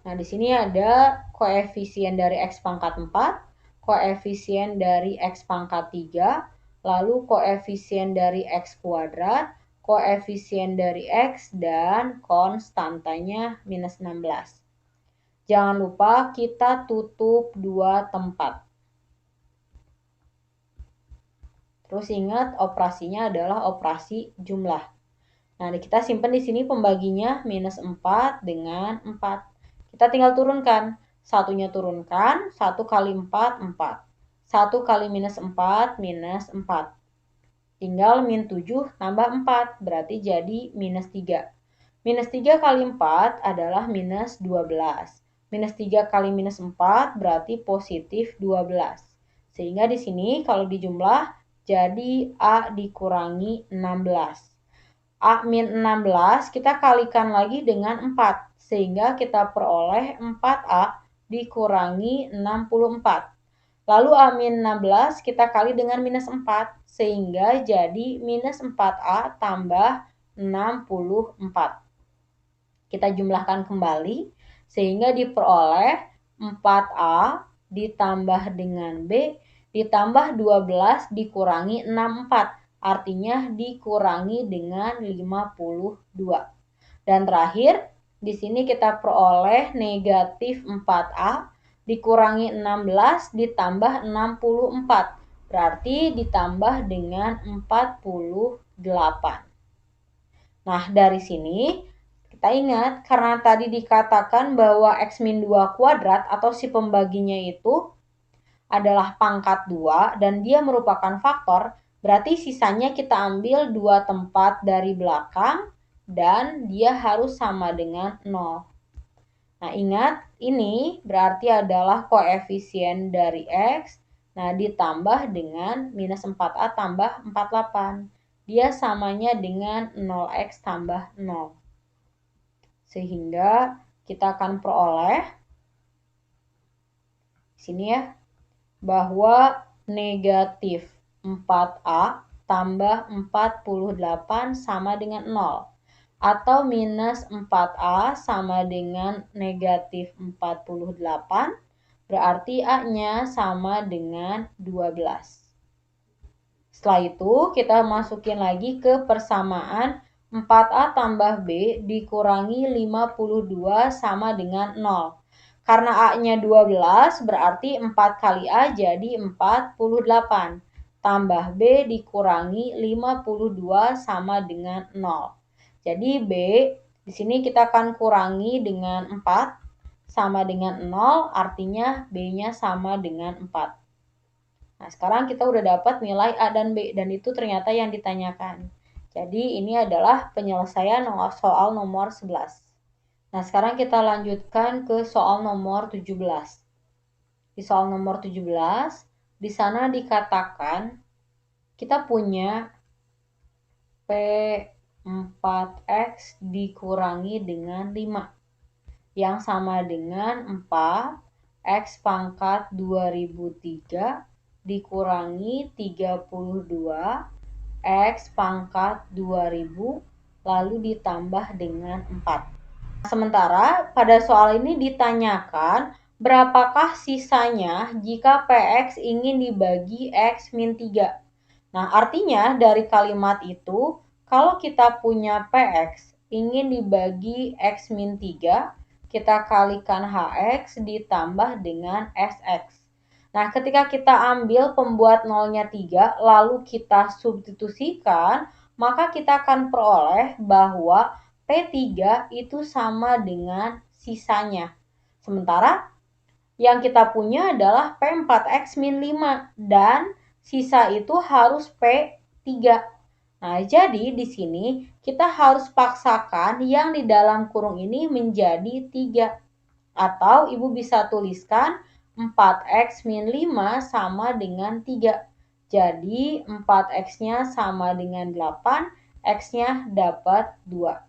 Nah, di sini ada koefisien dari X pangkat 4, koefisien dari X pangkat 3, lalu koefisien dari X kuadrat, koefisien dari X, dan konstantanya minus 16. Jangan lupa kita tutup 2 tempat. Terus ingat operasinya adalah operasi jumlah. Nah, kita simpan di sini pembaginya minus 4 dengan 4. Kita tinggal turunkan. Satunya turunkan, 1 kali 4, 4. 1 kali minus 4, minus 4. Tinggal min 7 tambah 4, berarti jadi minus 3. Minus 3 kali 4 adalah minus 12. Minus 3 kali minus 4 berarti positif 12. Sehingga di sini kalau dijumlah jadi A dikurangi 16. A min 16 kita kalikan lagi dengan 4. Sehingga kita peroleh 4A dikurangi 64. Lalu A min 16 kita kali dengan minus 4. Sehingga jadi minus 4A tambah 64. Kita jumlahkan kembali sehingga diperoleh 4A ditambah dengan B ditambah 12 dikurangi 64. Artinya dikurangi dengan 52. Dan terakhir, di sini kita peroleh negatif 4A dikurangi 16 ditambah 64. Berarti ditambah dengan 48. Nah, dari sini kita ingat karena tadi dikatakan bahwa x-2 kuadrat atau si pembaginya itu adalah pangkat 2 dan dia merupakan faktor, berarti sisanya kita ambil 2 tempat dari belakang dan dia harus sama dengan 0. Nah, ingat ini berarti adalah koefisien dari X. Nah, ditambah dengan minus 4A tambah 48. Dia samanya dengan 0X tambah 0. Sehingga kita akan peroleh sini ya, bahwa negatif 4A tambah 48 sama dengan 0. Atau minus 4A sama dengan negatif 48, berarti A-nya sama dengan 12. Setelah itu kita masukin lagi ke persamaan 4A tambah B dikurangi 52 sama dengan 0. Karena A-nya 12 berarti 4 kali A jadi 48. Tambah B dikurangi 52 sama dengan 0. Jadi B di sini kita akan kurangi dengan 4 sama dengan 0, artinya B-nya sama dengan 4. Nah, sekarang kita udah dapat nilai A dan B dan itu ternyata yang ditanyakan. Jadi ini adalah penyelesaian soal nomor 11. Nah, sekarang kita lanjutkan ke soal nomor 17. Di soal nomor 17, di sana dikatakan kita punya P 4X dikurangi dengan 5 yang sama dengan 4X pangkat 2003 dikurangi 32 X pangkat 2000 lalu ditambah dengan 4. Sementara pada soal ini ditanyakan berapakah sisanya jika PX ingin dibagi X min 3. Nah, artinya dari kalimat itu kalau kita punya PX ingin dibagi X min 3, kita kalikan HX ditambah dengan SX. Nah, ketika kita ambil pembuat nolnya 3, lalu kita substitusikan, maka kita akan peroleh bahwa P3 itu sama dengan sisanya. Sementara yang kita punya adalah P4X min 5 dan sisa itu harus P3. Nah, jadi di sini kita harus paksakan yang di dalam kurung ini menjadi 3. Atau Ibu bisa tuliskan 4X min 5 sama dengan 3. Jadi 4X-nya sama dengan 8, X-nya dapat 2.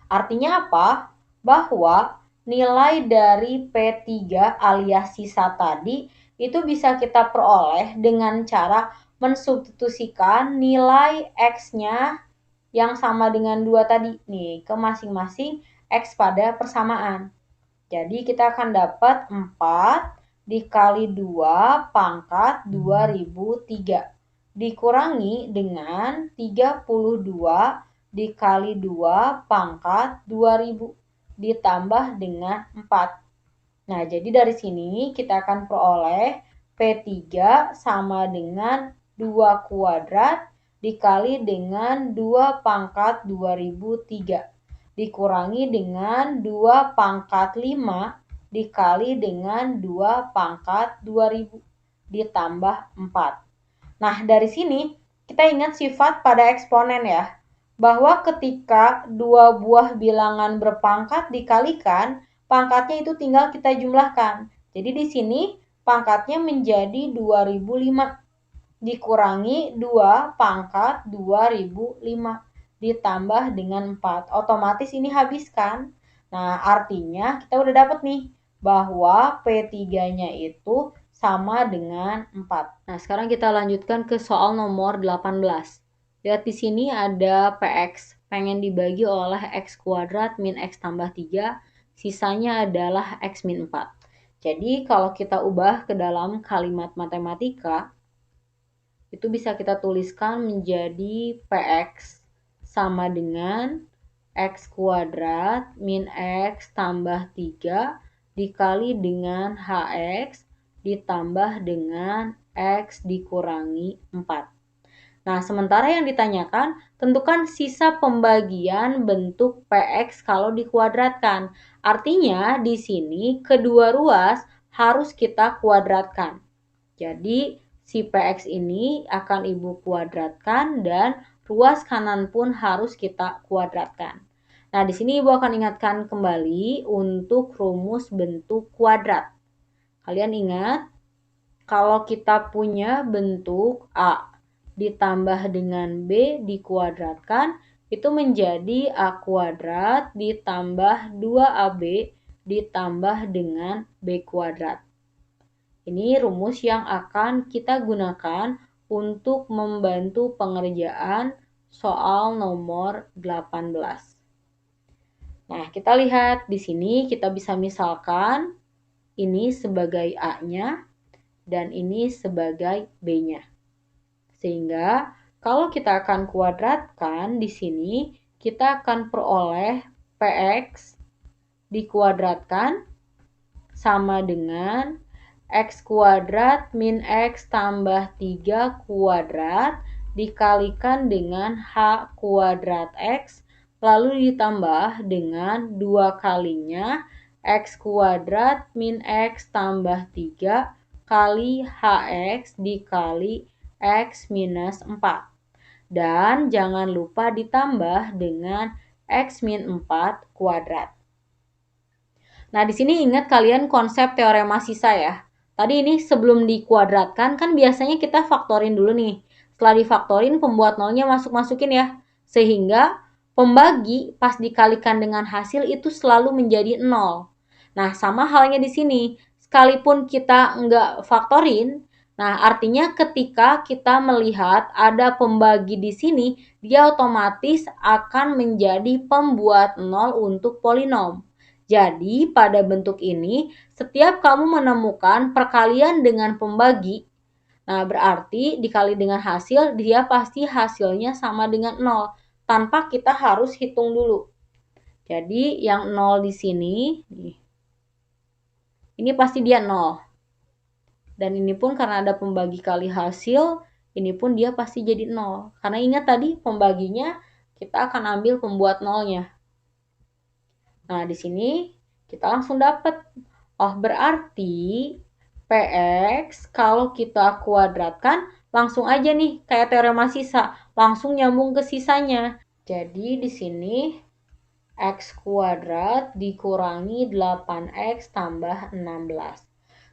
Artinya apa? Bahwa nilai dari P3 alias sisa tadi itu bisa kita peroleh dengan cara mensubstitusikan nilai X-nya yang sama dengan 2 tadi nih ke masing-masing X pada persamaan. Jadi kita akan dapat 4 dikali 2 pangkat 2003 dikurangi dengan 32 dikali 2 pangkat 2000 ditambah dengan 4. Nah, jadi dari sini kita akan peroleh P3 sama dengan 2 kuadrat dikali dengan 2 pangkat 2003 dikurangi dengan 2 pangkat 5 dikali dengan 2 pangkat 2000 ditambah 4. Nah, dari sini kita ingat sifat pada eksponen ya, bahwa ketika dua buah bilangan berpangkat dikalikan, pangkatnya itu tinggal kita jumlahkan. Jadi di sini pangkatnya menjadi 2005 dikurangi 2 pangkat 2005 ditambah dengan 4. Otomatis ini habiskan. Nah, artinya kita udah dapat nih bahwa P3-nya itu sama dengan 4. Nah, sekarang kita lanjutkan ke soal nomor 18. Lihat di sini ada PX pengen dibagi oleh X kuadrat min X tambah 3, sisanya adalah X min 4. Jadi kalau kita ubah ke dalam kalimat matematika, itu bisa kita tuliskan menjadi PX sama dengan X kuadrat min X tambah 3 dikali dengan HX ditambah dengan X dikurangi 4. Nah, sementara yang ditanyakan, tentukan sisa pembagian bentuk PX kalau dikuadratkan. Artinya, di sini kedua ruas harus kita kuadratkan. Jadi, si PX ini akan Ibu kuadratkan dan ruas kanan pun harus kita kuadratkan. Nah, di sini Ibu akan ingatkan kembali untuk rumus bentuk kuadrat. Kalian ingat, kalau kita punya bentuk A ditambah dengan B dikuadratkan, itu menjadi A kuadrat ditambah 2AB ditambah dengan B kuadrat. Ini rumus yang akan kita gunakan untuk membantu pengerjaan soal nomor 18. Nah, kita lihat di sini kita bisa misalkan ini sebagai A-nya dan ini sebagai B-nya. Sehingga kalau kita akan kuadratkan di sini, kita akan peroleh PX dikuadratkan sama dengan X kuadrat min X tambah 3 kuadrat dikalikan dengan H kuadrat X lalu ditambah dengan 2 kalinya X kuadrat min X tambah 3 kali HX dikali X minus 4. Dan jangan lupa ditambah dengan X min 4 kuadrat. Nah, di sini ingat kalian konsep teorema sisa ya. Tadi ini sebelum dikuadratkan kan biasanya kita faktorin dulu nih. Setelah difaktorin pembuat nolnya masuk-masukin ya. Sehingga pembagi pas dikalikan dengan hasil itu selalu menjadi 0. Nah, sama halnya di sini. Sekalipun kita nggak faktorin, nah, artinya ketika kita melihat ada pembagi di sini, dia otomatis akan menjadi pembuat nol untuk polinom. Jadi, pada bentuk ini, setiap kamu menemukan perkalian dengan pembagi, nah berarti dikali dengan hasil, dia pasti hasilnya sama dengan 0, tanpa kita harus hitung dulu. Jadi, yang 0 di sini, ini pasti dia 0. Dan ini pun karena ada pembagi kali hasil, ini pun dia pasti jadi 0. Karena ingat tadi pembaginya kita akan ambil pembuat nolnya. Nah, di sini kita langsung dapat. Oh, berarti PX kalau kita kuadratkan langsung aja nih kayak teorema sisa, langsung nyambung ke sisanya. Jadi di sini X kuadrat dikurangi 8X tambah 16.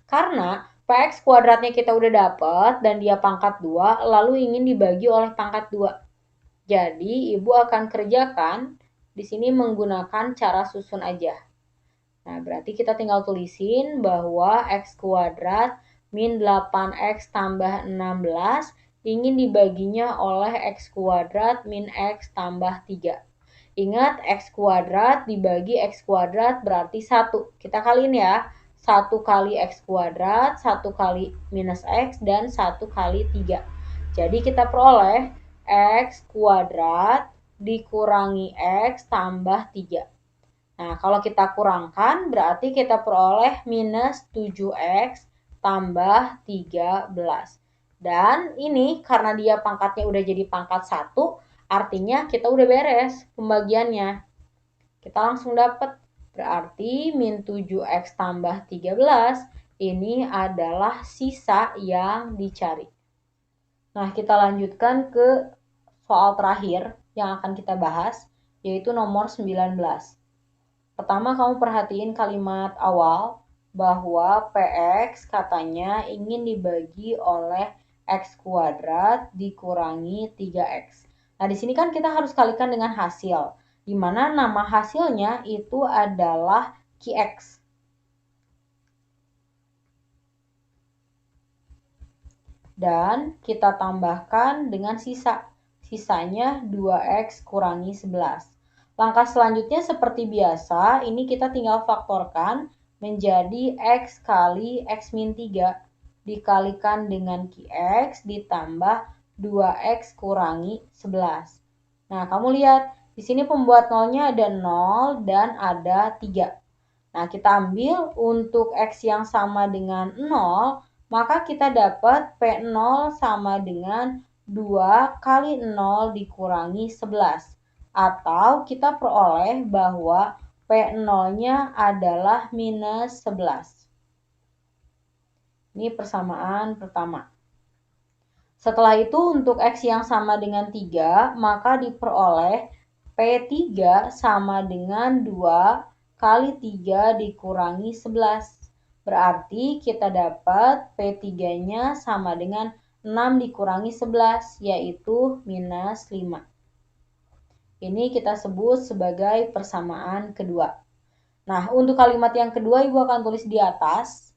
Karena PX kuadratnya kita udah dapat dan dia pangkat 2, lalu ingin dibagi oleh pangkat 2. Jadi, Ibu akan kerjakan di sini menggunakan cara susun aja. Nah, berarti kita tinggal tulisin bahwa X kuadrat min 8X tambah 16 ingin dibaginya oleh X kuadrat min X tambah 3. Ingat, X kuadrat dibagi X kuadrat berarti 1. Kita kaliin ya. 1 kali X kuadrat, 1 kali minus X, dan 1 kali 3. Jadi kita peroleh X kuadrat dikurangi X tambah 3. Nah, kalau kita kurangkan berarti kita peroleh minus 7X tambah 13. Dan ini karena dia pangkatnya udah jadi pangkat 1, artinya kita udah beres pembagiannya. Kita langsung dapat. Berarti min 7X tambah 13 ini adalah sisa yang dicari. Nah, kita lanjutkan ke soal terakhir yang akan kita bahas, yaitu nomor 19. Pertama, kamu perhatiin kalimat awal bahwa PX katanya ingin dibagi oleh X kuadrat dikurangi 3X. Nah, di sini kan kita harus kalikan dengan hasil, di mana nama hasilnya itu adalah QX. Dan kita tambahkan dengan sisa. Sisanya 2X kurangi 11. Langkah selanjutnya seperti biasa, ini kita tinggal faktorkan menjadi X kali X min 3 dikalikan dengan QX ditambah 2X kurangi 11. Nah, kamu lihat, di sini pembuat nolnya ada 0 dan ada 3. Nah, kita ambil untuk X yang sama dengan 0, maka kita dapat P0 sama dengan 2 kali 0 dikurangi 11. Atau kita peroleh bahwa P0-nya adalah minus 11. Ini persamaan pertama. Setelah itu untuk X yang sama dengan 3, maka diperoleh P3 sama dengan 2 kali 3 dikurangi 11. Berarti kita dapat P3-nya sama dengan 6 dikurangi 11, yaitu minus 5. Ini kita sebut sebagai persamaan kedua. Nah, untuk kalimat yang kedua, Ibu akan tulis di atas.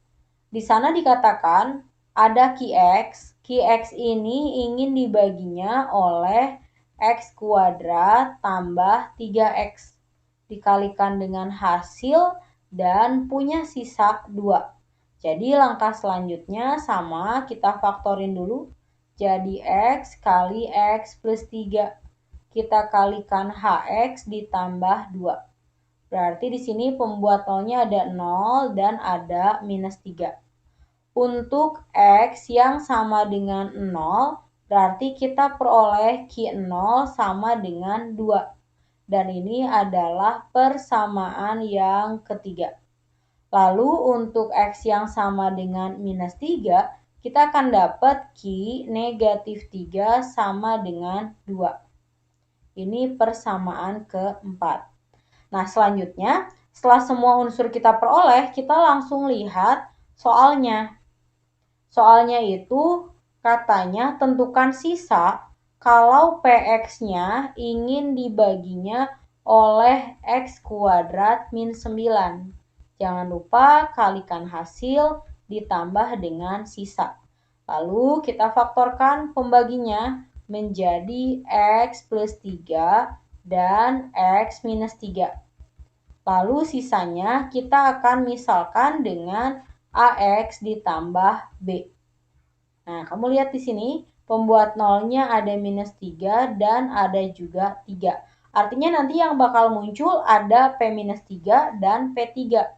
Di sana dikatakan ada Qx. Qx ini ingin dibaginya oleh X kuadrat tambah 3X. Dikalikan dengan hasil dan punya sisa 2. Jadi langkah selanjutnya sama, kita faktorin dulu. Jadi X kali X plus 3. Kita kalikan HX ditambah 2. Berarti di sini pembuat nolnya ada 0 dan ada minus 3. Untuk X yang sama dengan 0, berarti kita peroleh Q0 sama dengan 2. Dan ini adalah persamaan yang ketiga. Lalu untuk X yang sama dengan minus 3, kita akan dapat Q negatif 3 sama dengan 2. Ini persamaan keempat. Nah, selanjutnya, setelah semua unsur kita peroleh, kita langsung lihat soalnya. Soalnya itu katanya tentukan sisa kalau Px-nya ingin dibaginya oleh X kuadrat min 9. Jangan lupa kalikan hasil ditambah dengan sisa. Lalu kita faktorkan pembaginya menjadi X plus 3 dan X minus 3. Lalu sisanya kita akan misalkan dengan AX ditambah B. Nah, kamu lihat di sini pembuat nolnya ada minus 3 dan ada juga 3. Artinya nanti yang bakal muncul ada P minus 3 dan P3.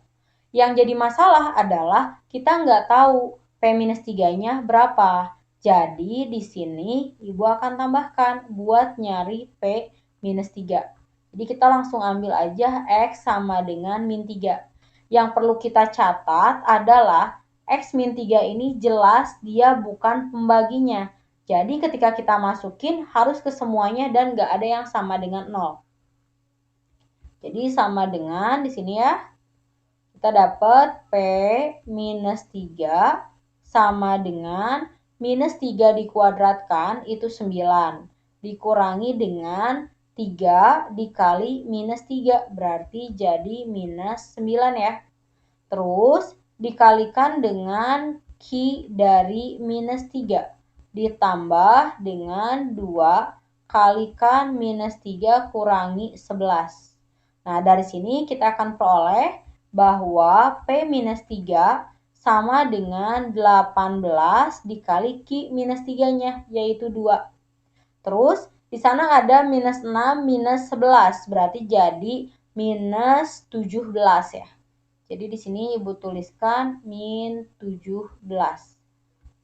Yang jadi masalah adalah kita nggak tahu P minus 3-nya berapa. Jadi di sini Ibu akan tambahkan buat nyari P minus 3. Jadi kita langsung ambil aja X sama dengan min 3. Yang perlu kita catat adalah X min 3 ini jelas dia bukan pembaginya. Jadi ketika kita masukin harus ke semuanya dan nggak ada yang sama dengan 0. Jadi sama dengan di sini ya. Kita dapat P minus 3 sama dengan minus 3 dikuadratkan itu 9. Dikurangi dengan 3 dikali minus 3. Berarti jadi minus 9 ya. Terus dikalikan dengan Q dari minus 3. Ditambah dengan 2 kalikan minus 3 kurangi 11. Nah, dari sini kita akan peroleh bahwa P minus 3 sama dengan 18 dikali Q minus 3-nya, yaitu 2. Terus, di sana ada minus 6 minus 11, berarti jadi minus 17 ya. Jadi di sini Ibu tuliskan min 17.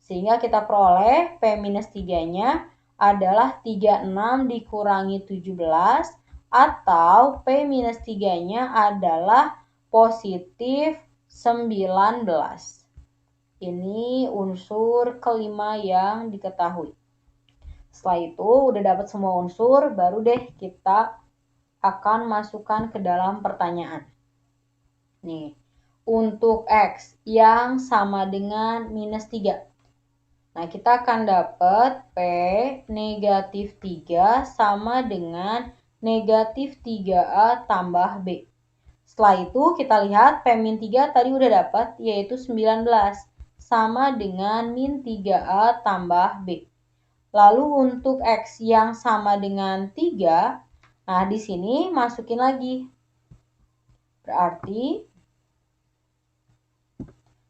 Sehingga kita peroleh P minus 3-nya adalah 36 dikurangi 17 atau P minus 3-nya adalah positif 19. Ini unsur kelima yang diketahui. Setelah itu udah dapat semua unsur, baru deh kita akan masukkan ke dalam pertanyaan. Nih, untuk X yang sama dengan minus 3. Nah, kita akan dapat P negatif 3 sama dengan negatif 3A tambah B. Setelah itu kita lihat P min 3 tadi udah dapat, yaitu 19 sama dengan min 3A tambah B. Lalu untuk X yang sama dengan 3, nah di sini masukin lagi. Berarti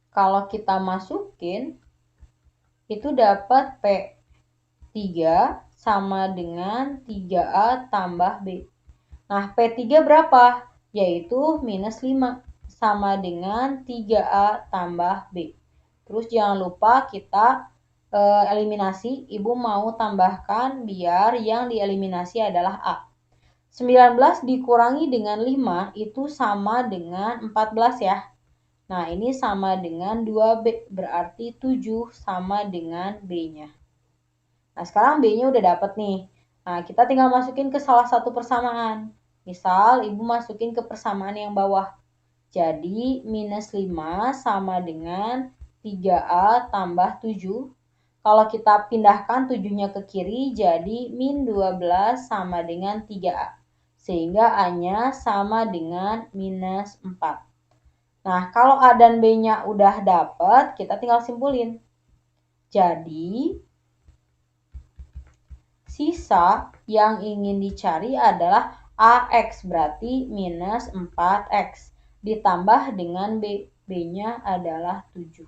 kalau kita masukin itu dapat P3 sama dengan 3A tambah B. Nah, P3 berapa? Yaitu minus 5. sama dengan 3A tambah B. Terus jangan lupa kita eliminasi. Ibu mau tambahkan biar yang dieliminasi adalah A. 19 dikurangi dengan 5 itu sama dengan 14 ya. Nah, ini sama dengan 2B, berarti 7 sama dengan B-nya. Nah, sekarang B-nya udah dapet nih. Nah, kita tinggal masukin ke salah satu persamaan. Misal, Ibu masukin ke persamaan yang bawah. Jadi, minus 5 sama dengan 3A tambah 7. Kalau kita pindahkan 7-nya ke kiri, jadi min 12 sama dengan 3A. Sehingga A-nya sama dengan minus 4. Nah, kalau A dan B-nya udah dapet, kita tinggal simpulin. Jadi, sisa yang ingin dicari adalah AX, berarti minus 4X. Ditambah dengan B. B-nya adalah 7.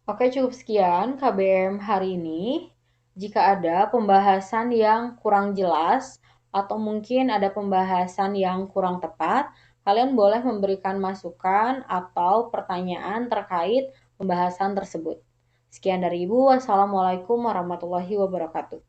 Oke, cukup sekian KBM hari ini. Jika ada pembahasan yang kurang jelas atau mungkin ada pembahasan yang kurang tepat, kalian boleh memberikan masukan atau pertanyaan terkait pembahasan tersebut. Sekian dari Ibu. Wassalamualaikum warahmatullahi wabarakatuh.